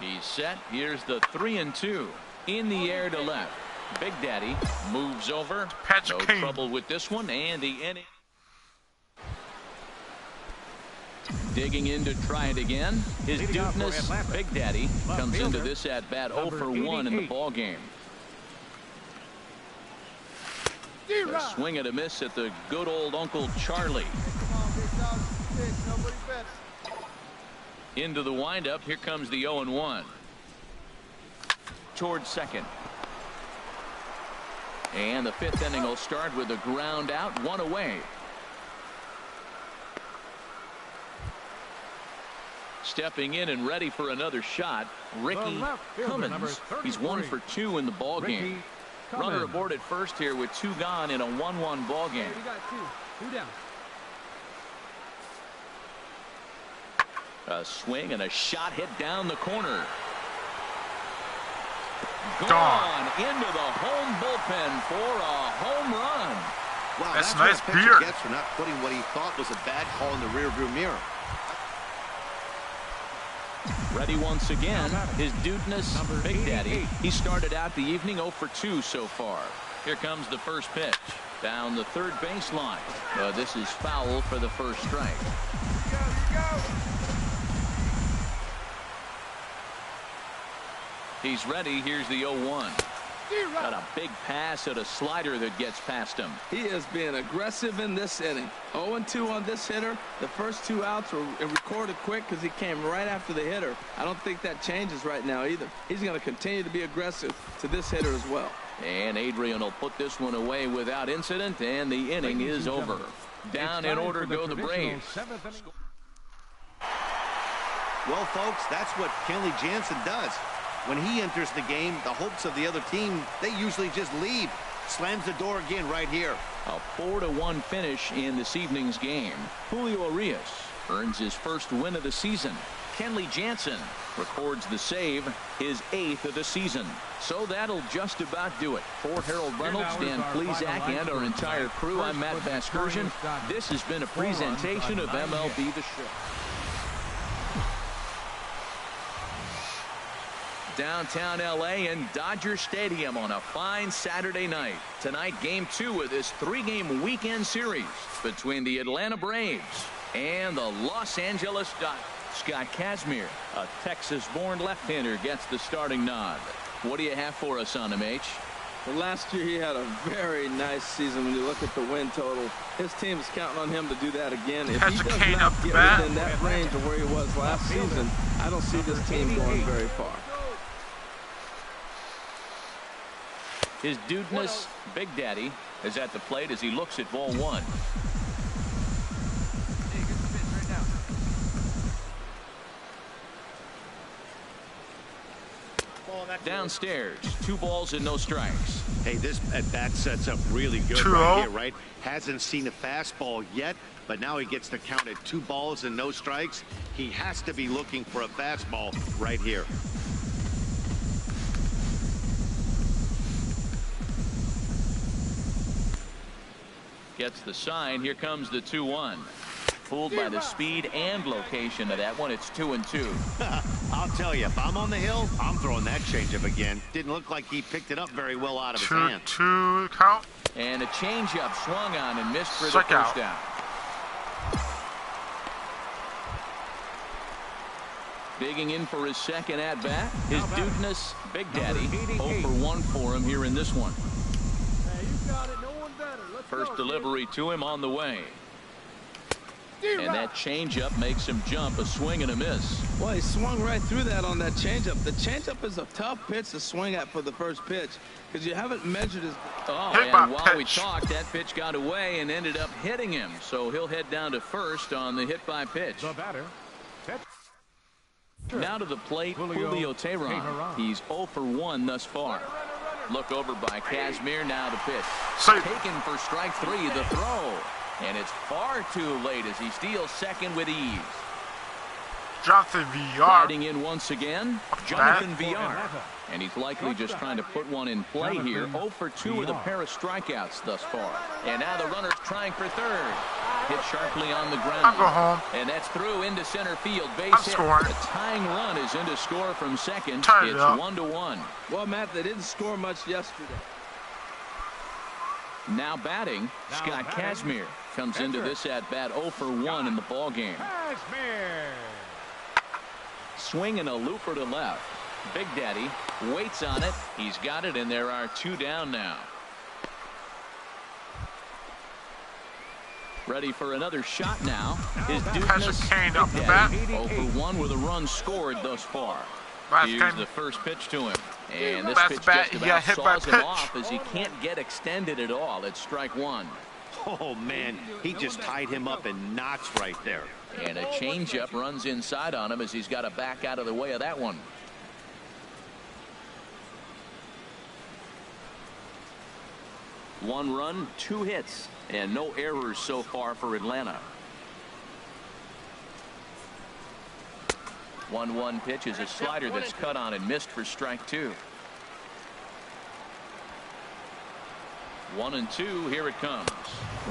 He's set. Here's the 3-2 in the air to left. Big Daddy moves over. No trouble with this one, and the inning. Digging in to try it again. His dudeness, Big Daddy, comes into this at bat 0 for 1 in the ball game. A swing and a miss at the good old Uncle Charlie. Into the windup. Here comes the 0-1. Towards second. And the 5th inning will start with a ground out, 1 away. Stepping in and ready for another shot, Ricky Cummins. He's 1 for 2 in the ball game. Runner aboard at first here with 2 gone in a 1-1 ball game. We got two down. A swing and a shot hit down the corner. Gone into the home bullpen for a home run. Wow, that's what nice a pitcher beer. gets for not putting what he thought was a bad call in the rearview mirror. Ready once again, his dudeness, Big Daddy. He started out the evening 0 for 2 so far. Here comes the first pitch. Down the third baseline. This is foul for the first strike. He's ready. Here's the 0-1. Got a big pass at a slider that gets past him. He is being aggressive in this inning. 0-2 on this hitter. The first 2 outs were recorded quick because he came right after the hitter. I don't think that changes right now either. He's going to continue to be aggressive to this hitter as well. And Adrian will put this one away without incident, and the inning is over. Down in order go the Braves. Well, folks, that's what Kenley Jansen does. When he enters the game, the hopes of the other team, they usually just leave. Slams the door again right here. A 4-1 finish in this evening's game. Julio Reyes earns his first win of the season. Kenley Jansen records the save, his 8th of the season. So that'll just about do it. For Harold Reynolds, Dan Plesac, and our entire crew, I'm Matt Vasgersian. This has been a presentation of MLB The Show. Downtown L.A. and Dodger Stadium on a fine Saturday night. Tonight, Game 2 of this 3-game weekend series between the Atlanta Braves and the Los Angeles Dodgers. Scott Kazmir, a Texas-born left-hander, gets the starting nod. What do you have for us on him, H? Well, last year he had a very nice season when you look at the win total. His team is counting on him to do that again. If he does Kane not up the get bat. within that range of where he was last season, I don't see this team going very far. His dudeness, Big Daddy, is at the plate as he looks at ball 1. Downstairs, 2 balls and no strikes. Hey, this at-bat sets up really good 2-0. right here, right? Hasn't seen a fastball yet, but now he gets to count at 2 balls and no strikes. He has to be looking for a fastball right here. Gets the sign. Here comes the 2-1. Fooled by the speed and location of that one. It's 2-2. I'll tell you, if I'm on the hill, I'm throwing that changeup again. Didn't look like he picked it up very well out of his hand. 2-2 count. And a changeup swung on and missed for the Strike out. first down. Digging in for his second at-bat. His dudeness, Big Daddy, 0 for 1 for him here in this one. Hey, you got it. No one better. Let's First go, delivery to him on the way. And that changeup makes him jump, a swing and a miss. Well, he swung right through that on that changeup. The changeup is a tough pitch to swing at for the first pitch because you haven't measured his. Oh, Hit and by while we pitch. talked, that pitch got away and ended up hitting him. So he'll head down to first on the hit by pitch. The batter. Now to the plate, Julio Teheran. Teheran. He's 0 for 1 thus far. Look over by Kazmir. Now the pitch. Safe. Taken for strike 3. The throw. And it's far too late as he steals second with ease. Jonathan VR. Riding in once again, Jonathan For VR. Atlanta. And he's likely just trying to put one in play here. 0 for 2 with a pair of strikeouts thus far. And now the runner's trying for third. Hit sharply on the ground. I'll go home. And that's through into center field. Base I'm hit. scoring. The tying run is into score from second. Tie it It's up. 1-1. Well, Matt, they didn't score much yesterday. Now batting, Scott Kazmir comes into this at bat 0 for 1 in the ball game. Kazmir. Swinging a looper to left. Big Daddy waits on it. He's got it, and there are 2 down now. Ready for another shot now. His Has a Kane up the Big bat. Daddy 0 for 1 with a run scored thus far. Last Here's game. the first pitch to him. And this Last pitch bat, just he about got hit by saws him pitch. off as he can't get extended at all. It's strike 1. Oh, man, he just tied him up in knots right there. And a changeup runs inside on him as he's got to back out of the way of that one. One run, 2 hits, and no errors so far for Atlanta. 1-1 pitch is a slider that's cut on and missed for strike 2. 1-2, here it comes.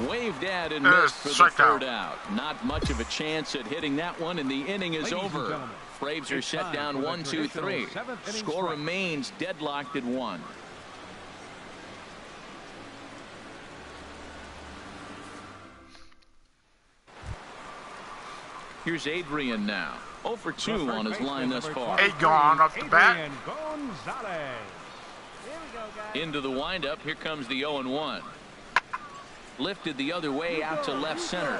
Waved at and missed for the strike third out. Not much of a chance at hitting that one, and the inning is Ladies and over. gentlemen, Braves are it's set time down for the 1-2-3. traditional seventh inning Score stretch. remains deadlocked at 1. Here's Adrian now. 0 for 2 on his line thus far. 8 gone off the bat. Adrian Gonzalez. Into the windup. Here comes the 0-1. Lifted the other way out to left center.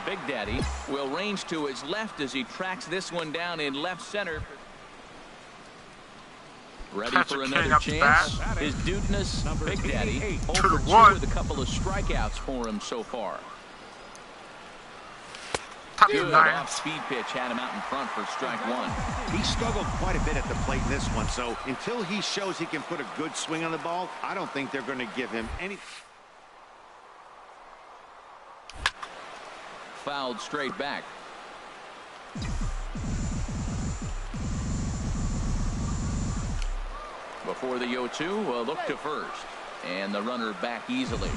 Big Daddy will range to his left as he tracks this one down in left center. Ready Catch for a another Kane up the chance. bat. His dudeness, Number Big Daddy, 88. 0 for 2 2-1. with a couple of strikeouts for him so far. Top Good 9. off-speed pitch had him out in front for strike 1. He struggled quite a bit at the plate in this one, so until he shows he can put a good swing on the ball, I don't think they're going to give him any. Fouled straight back. Before the 0-2, a look to first. And the runner back easily.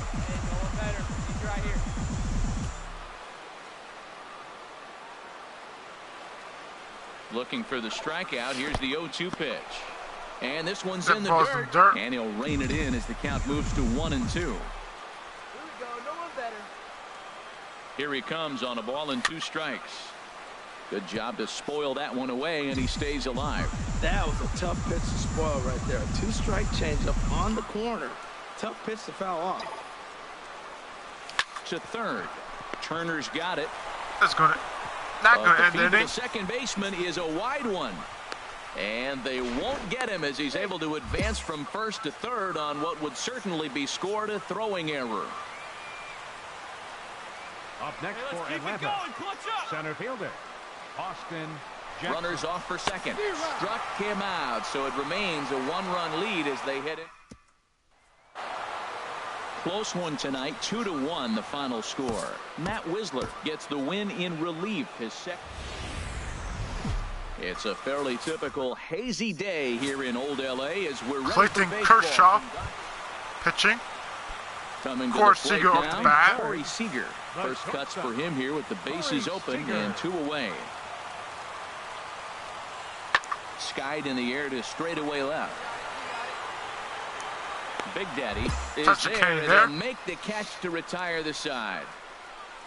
Looking for the strikeout. Here's the 0-2 pitch. And this one's That in the ball's in dirt. dirt. And he'll rein it in as the count moves to 1-2. Here he comes on a ball and 2 strikes. Good job to spoil that one away, and he stays alive. That was a tough pitch to spoil right there. 2-strike changeup on the corner. Tough pitch to foul off. To third. Turner's got it. That's going to not going to The end feed the to the inning. second baseman is a wide one. And they won't get him as he's able to advance from first to third on what would certainly be scored a throwing error. Up next for Atlanta. Center fielder Austin Jackson. Runners off for second. Struck him out, so it remains a 1-run lead as they hit it. Close one tonight, 2-1 the final score. Matt Wisler gets the win in relief, his second. It's a fairly typical hazy day here in Old LA as we're ready Clayton for baseball. Kershaw pitching. Coming to Corey the plate Seager off the now, bat. Corey Seager. First cuts for him here with the bases open and 2 away. Skied in the air to straightaway left. Big Daddy is Touch the there, Kane and there. they'll make the catch to retire the side.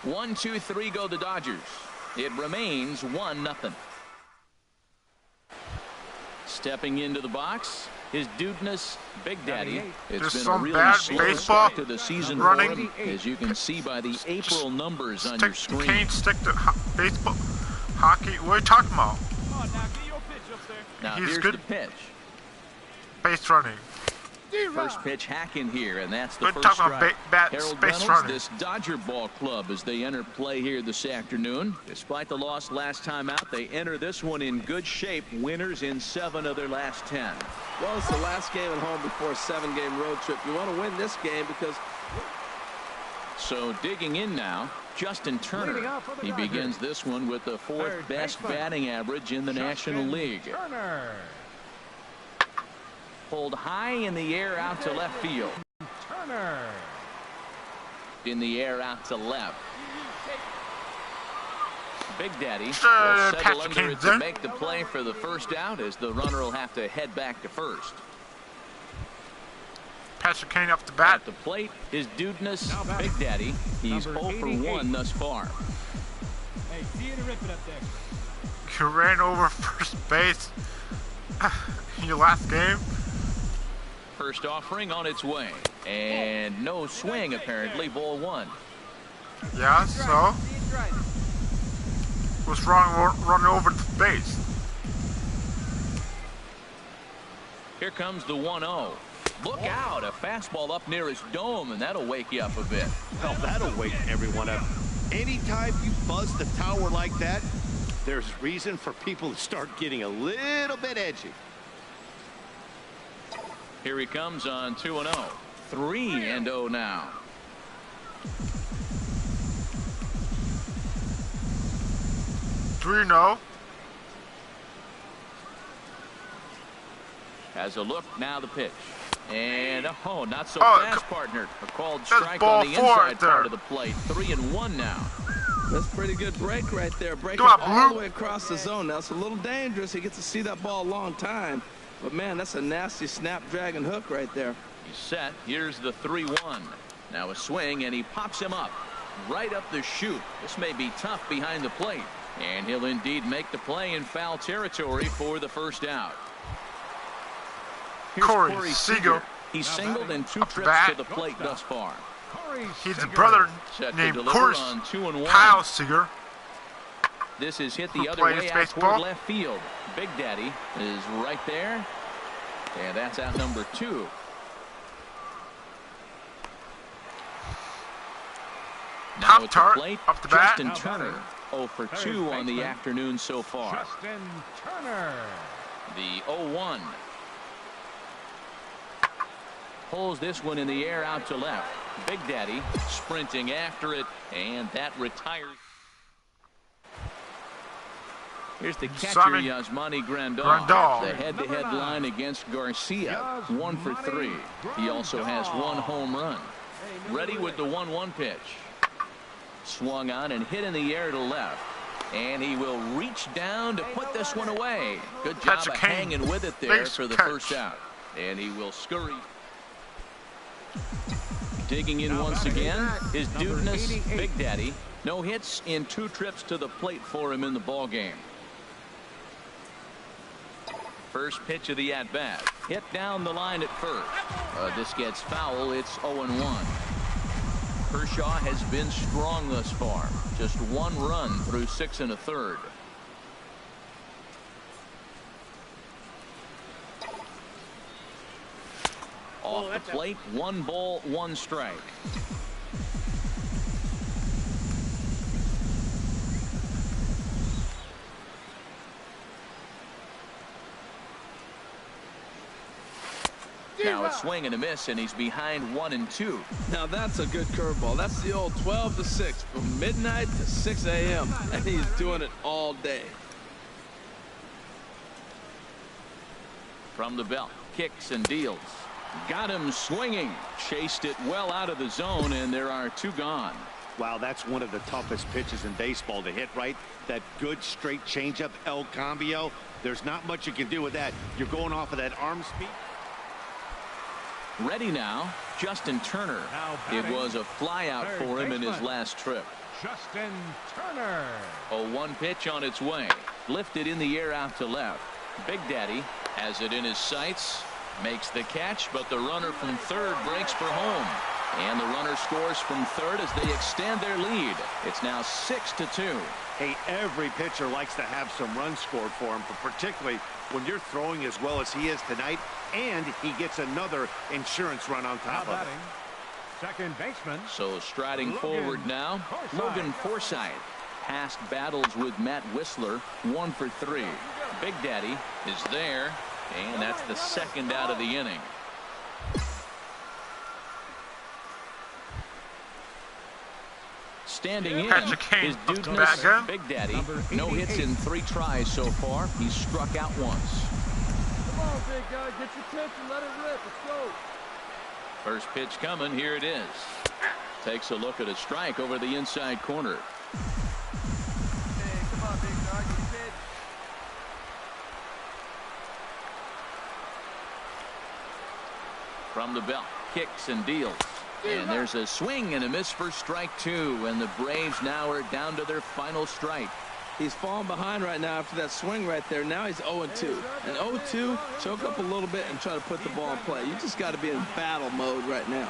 1-2-3 go the Dodgers. It remains 1-0. Stepping into the box, is Dudeness Big Daddy. It's There's been a some really bad slow baseball start to the season for running. him, as you can see by the April numbers on your screen. Kane stick to baseball, hockey. What are you talking about? Now He's here's good. the pitch. Base running. First pitch hacking here, and that's the Good first talking about strike. Harold base Reynolds, running. this Dodger ball club as they enter play here this afternoon. Despite the loss last time out, they enter this one in good shape. Winners in 7 of their last 10. Well, it's the last game at home before a 7-game road trip. You want to win this game because... So digging in now, Justin Turner. He begins this one with the 4th best batting average in the National League. Turner. Pulled high in the air out to left field. Turner. In the air out to left. Big Daddy will settle under it to make the play for the first out, as the runner will have to head back to first. Patrick Kane off the bat. At the plate is Dudeness Big Daddy. He's 0 for 1 thus far. Hey, see you to rip it up there. You ran over first base in your last game. First offering on its way, and no swing apparently. Ball 1. Yeah, so what's wrong running over the base? Here comes the 1-0. Look out, a fastball up near his dome, and that'll wake you up a bit. Well, that'll wake everyone up. Anytime you buzz the tower like that, there's reason for people to start getting a little bit edgy. Here he comes on 2-0. 3-0 now. Three-no. Has a look, now the pitch. And, oh, not so fast, partner. A called strike on the inside part of the plate. 3-1 now. That's a pretty good break right there. Breaking Come on, all Blue. the way across the zone. Now, it's a little dangerous. He gets to see that ball a long time. But, man, that's a nasty snapdragon hook right there. He's set. Here's the 3-1. Now a swing, and he pops him up. Right up the chute. This may be tough behind the plate. And he'll indeed make the play in foul territory for the first out. Here's Corey Seager. He's singled in 2 trips to the plate thus far. He's a brother Set named to deliver on 2-1. Kyle Seager. This is hit Who the other plays way out baseball? toward left field. Big Daddy is right there. And that's out number 2. Now at the plate, up the bat. Justin Turner, 0 for 2 on the afternoon so far. Justin Turner. The 0-1. Pulls this one in the air out to left. Big Daddy sprinting after it, and that retires. Here's the catcher, Yasmani Grandal. The head-to-head line against Garcia. 1 for 3. He also has 1 home run. Ready with the 1-1 pitch. Swung on and hit in the air to left. And he will reach down to put this one away. Good job of hanging with it there for the first out. And he will scurry. Digging in once again is Dudeness Big Daddy. No hits in 2 trips to the plate for him in the ball game. First pitch of the at-bat. Hit down the line at first. This gets foul. It's 0-1. Kershaw has been strong thus far. Just 1 run through 6 1/3. Off the plate, 1 ball, 1 strike. Now a swing and a miss, and he's behind 1-2. Now that's a good curveball. That's the old 12 to 6 from midnight to 6 a.m. and he's doing it all day. From the belt, kicks and deals. Got him swinging. Chased it well out of the zone, and there are 2 gone. Wow, that's one of the toughest pitches in baseball to hit, right? That good straight changeup, El Cambio. There's not much you can do with that. You're going off of that arm speed. Ready now, Justin Turner. It was a flyout for him in his last trip. Justin Turner. A 1 pitch on its way. Lifted in the air out to left. Big Daddy has it in his sights. Makes the catch, but the runner from third breaks for home. And the runner scores from third as they extend their lead. It's now 6-2. Hey, every pitcher likes to have some runs scored for him, but particularly when you're throwing as well as he is tonight, and he gets another insurance run on top of it. Second baseman. So striding forward now, Logan Forsythe. Past battles with Matt Whistler, 1 for 3. Big Daddy is there, and that's the second out of the inning. Standing in is Dudeness, Big Daddy. No hits in 3 tries so far. He's struck out once. Come on, big guy. Get your pitch and let it rip. Let's go. First pitch coming. Here it is. Takes a look at a strike over the inside corner. Hey, come on, big dog. Get your pitch. From the belt, kicks and deals. And there's a swing and a miss for strike 2, and the Braves now are down to their final strike. He's falling behind right now after that swing right there. Now he's 0-2. And 0-2, choke up a little bit and try to put the ball in play. You just got to be in battle mode right now.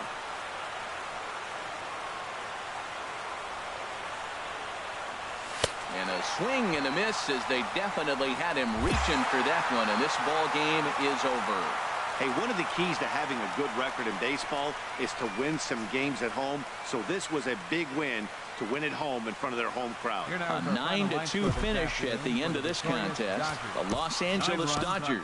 And a swing and a miss as they definitely had him reaching for that one, and this ball game is over. Hey, one of the keys to having a good record in baseball is to win some games at home. So this was a big win to win at home in front of their home crowd. A 9-2 finish at the end of this contest. The Los Angeles Dodgers.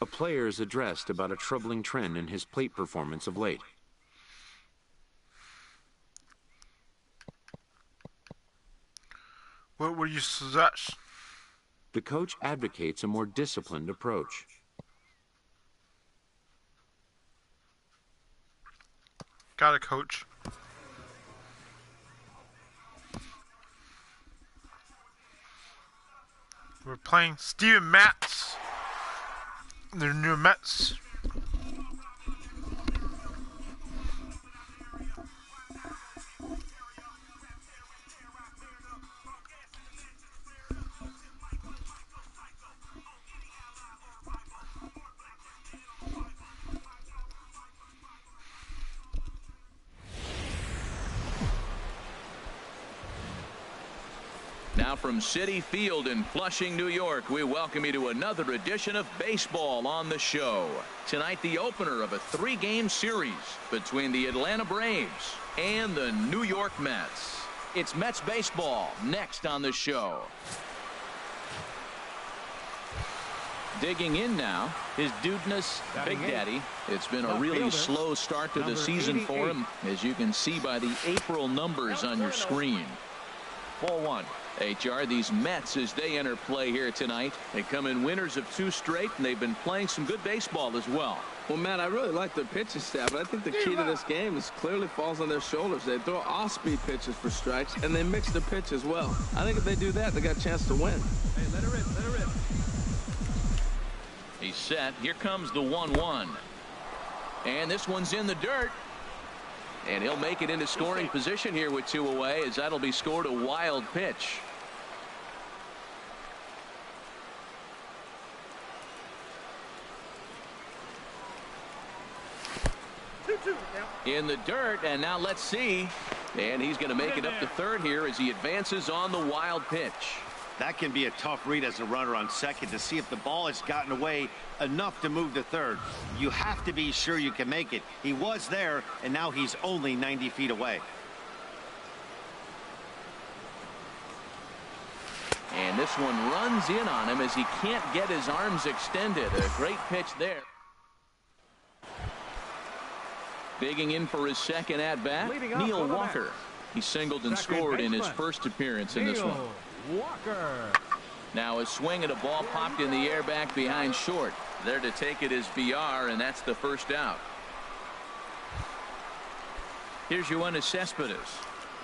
A player is addressed about a troubling trend in his plate performance of late. What would you suggest? The coach advocates a more disciplined approach. Got it, coach. We're playing Steven Matz. The new Mets. Now from Citi Field in Flushing, New York, we welcome you to another edition of Baseball on the Show. Tonight, the opener of a 3-game series between the Atlanta Braves and the New York Mets. It's Mets baseball next on the show. Digging in now is Dudeness, Big Daddy. It's been a really slow start to the season for him, as you can see by the April numbers on your screen. 4-1. HR, these Mets, as they enter play here tonight, they come in winners of 2 straight, and they've been playing some good baseball as well. Well, Matt, I really like their pitching staff, but I think the key to this game is clearly falls on their shoulders. They throw off-speed pitches for strikes, and they mix their pitch as well. I think if they do that, they got a chance to win. Hey, let it rip, let it rip. He's set. Here comes the 1-1. And this one's in the dirt. And he'll make it into scoring position here with 2 away, as that'll be scored a wild pitch. In the dirt, and now let's see. And he's going to make it up to third here as he advances on the wild pitch. That can be a tough read as a runner on second to see if the ball has gotten away enough to move to third. You have to be sure you can make it. He was there, and now he's only 90 feet away. And this one runs in on him as he can't get his arms extended. A great pitch there. Digging in for his second at-bat, Neil Walker. He singled and scored in his first appearance in this one. Walker. Now a swing at a ball popped in the air back behind short. There to take it is VR, and that's the first out. Here's Yoenis Cespedes.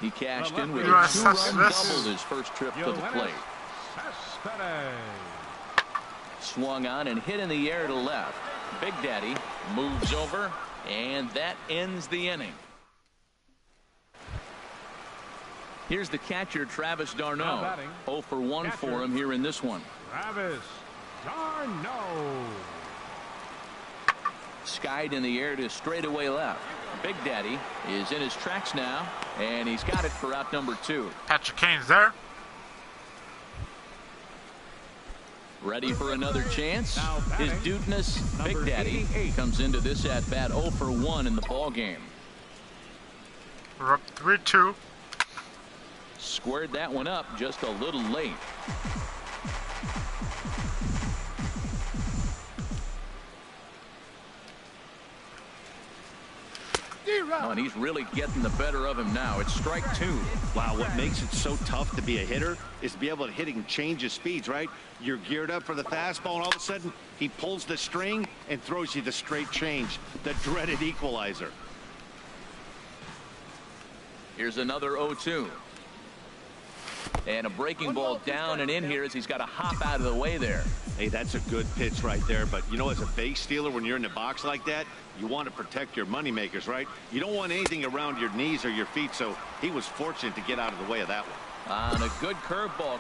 He cashed in with a Yoenis two-run Cespedes. double his first trip to the plate. Cespedes. Swung on and hit in the air to left. Big Daddy moves over, and that ends the inning. Here's the catcher, Travis d'Arnaud. 0 for 1 for him here in this one. Travis d'Arnaud. Skied in the air to straightaway left. Big Daddy is in his tracks now, and he's got it for out number 2. Patrick Kane's there. Ready for another chance. His dudeness, Big Daddy, comes into this at bat 0 for 1 in the ball game. We're up 3-2. Squared that one up just a little late. Oh, and he's really getting the better of him now. It's strike 2. Wow, what makes it so tough to be a hitter is to be able to hit and change his speeds, right? You're geared up for the fastball, and all of a sudden, he pulls the string and throws you the straight change, the dreaded equalizer. Here's another 0-2. And a breaking ball down and in here as he's got to hop out of the way there. Hey, that's a good pitch right there. But, you know, as a base stealer, when you're in the box like that, you want to protect your moneymakers, right? You don't want anything around your knees or your feet, so he was fortunate to get out of the way of that one. On a good curveball.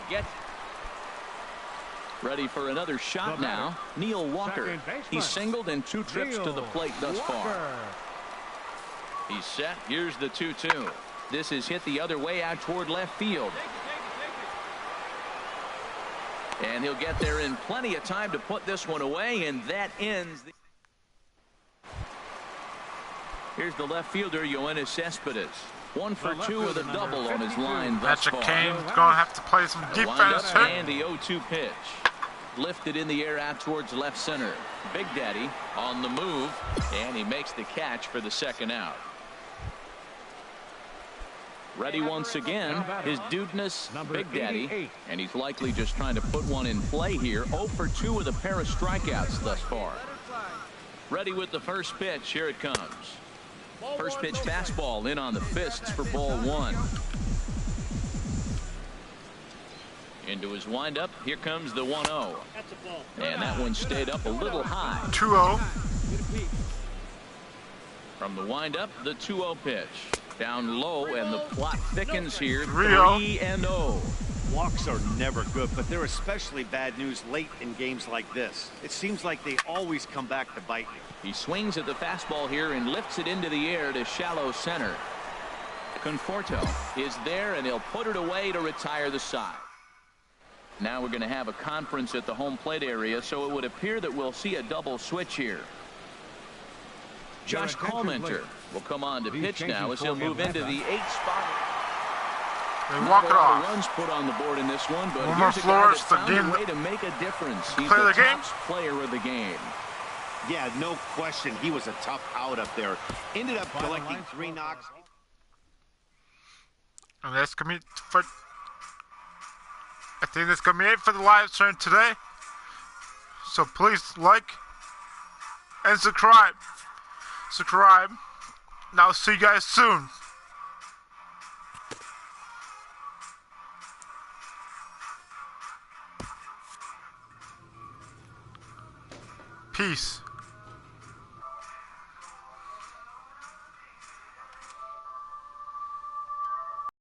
Ready for another shot now. Neil Walker. He's singled in 2 trips to the plate thus far. He's set. Here's the 2-2. This is hit the other way out toward left field. And he'll get there in plenty of time to put this one away, and that ends the... Here's the left fielder, Yoenis Cespedes. 1 for 2 with a double on his line thus far. Patrick Kane's going to have to play some defense here. And the 0-2 pitch. Lifted in the air out towards left center. Big Daddy on the move, and he makes the catch for the second out. Ready once again, his dudeness, Big Daddy, and he's likely just trying to put one in play here. 0 for 2 with a pair of strikeouts thus far. Ready with the first pitch. Here it comes. First pitch fastball in on the fists for ball 1. Into his windup. Here comes the 1-0. And that one stayed up a little high. 2-0. From the windup, the 2-0 pitch. Down low, and the plot thickens here. 3-0. Walks are never good, but they're especially bad news late in games like this. It seems like they always come back to bite you. He swings at the fastball here and lifts it into the air to shallow center. Conforto is there, and he'll put it away to retire the side. Now we're going to have a conference at the home plate area, so it would appear that we'll see a double switch here. Josh Collmenter will come on to pitch now as he'll move into the 8th spot. They walk it off. Runs put on the board in this one, but One more here's a guy that Flores, the found game. a way to make a difference. He's Play the the game? top player of the game. Yeah, no question. He was a tough out up there. Ended up collecting 3 knocks. And that's going to be for... I think that's going to be it for the live stream today. So please like and subscribe. Now see you guys soon. Peace.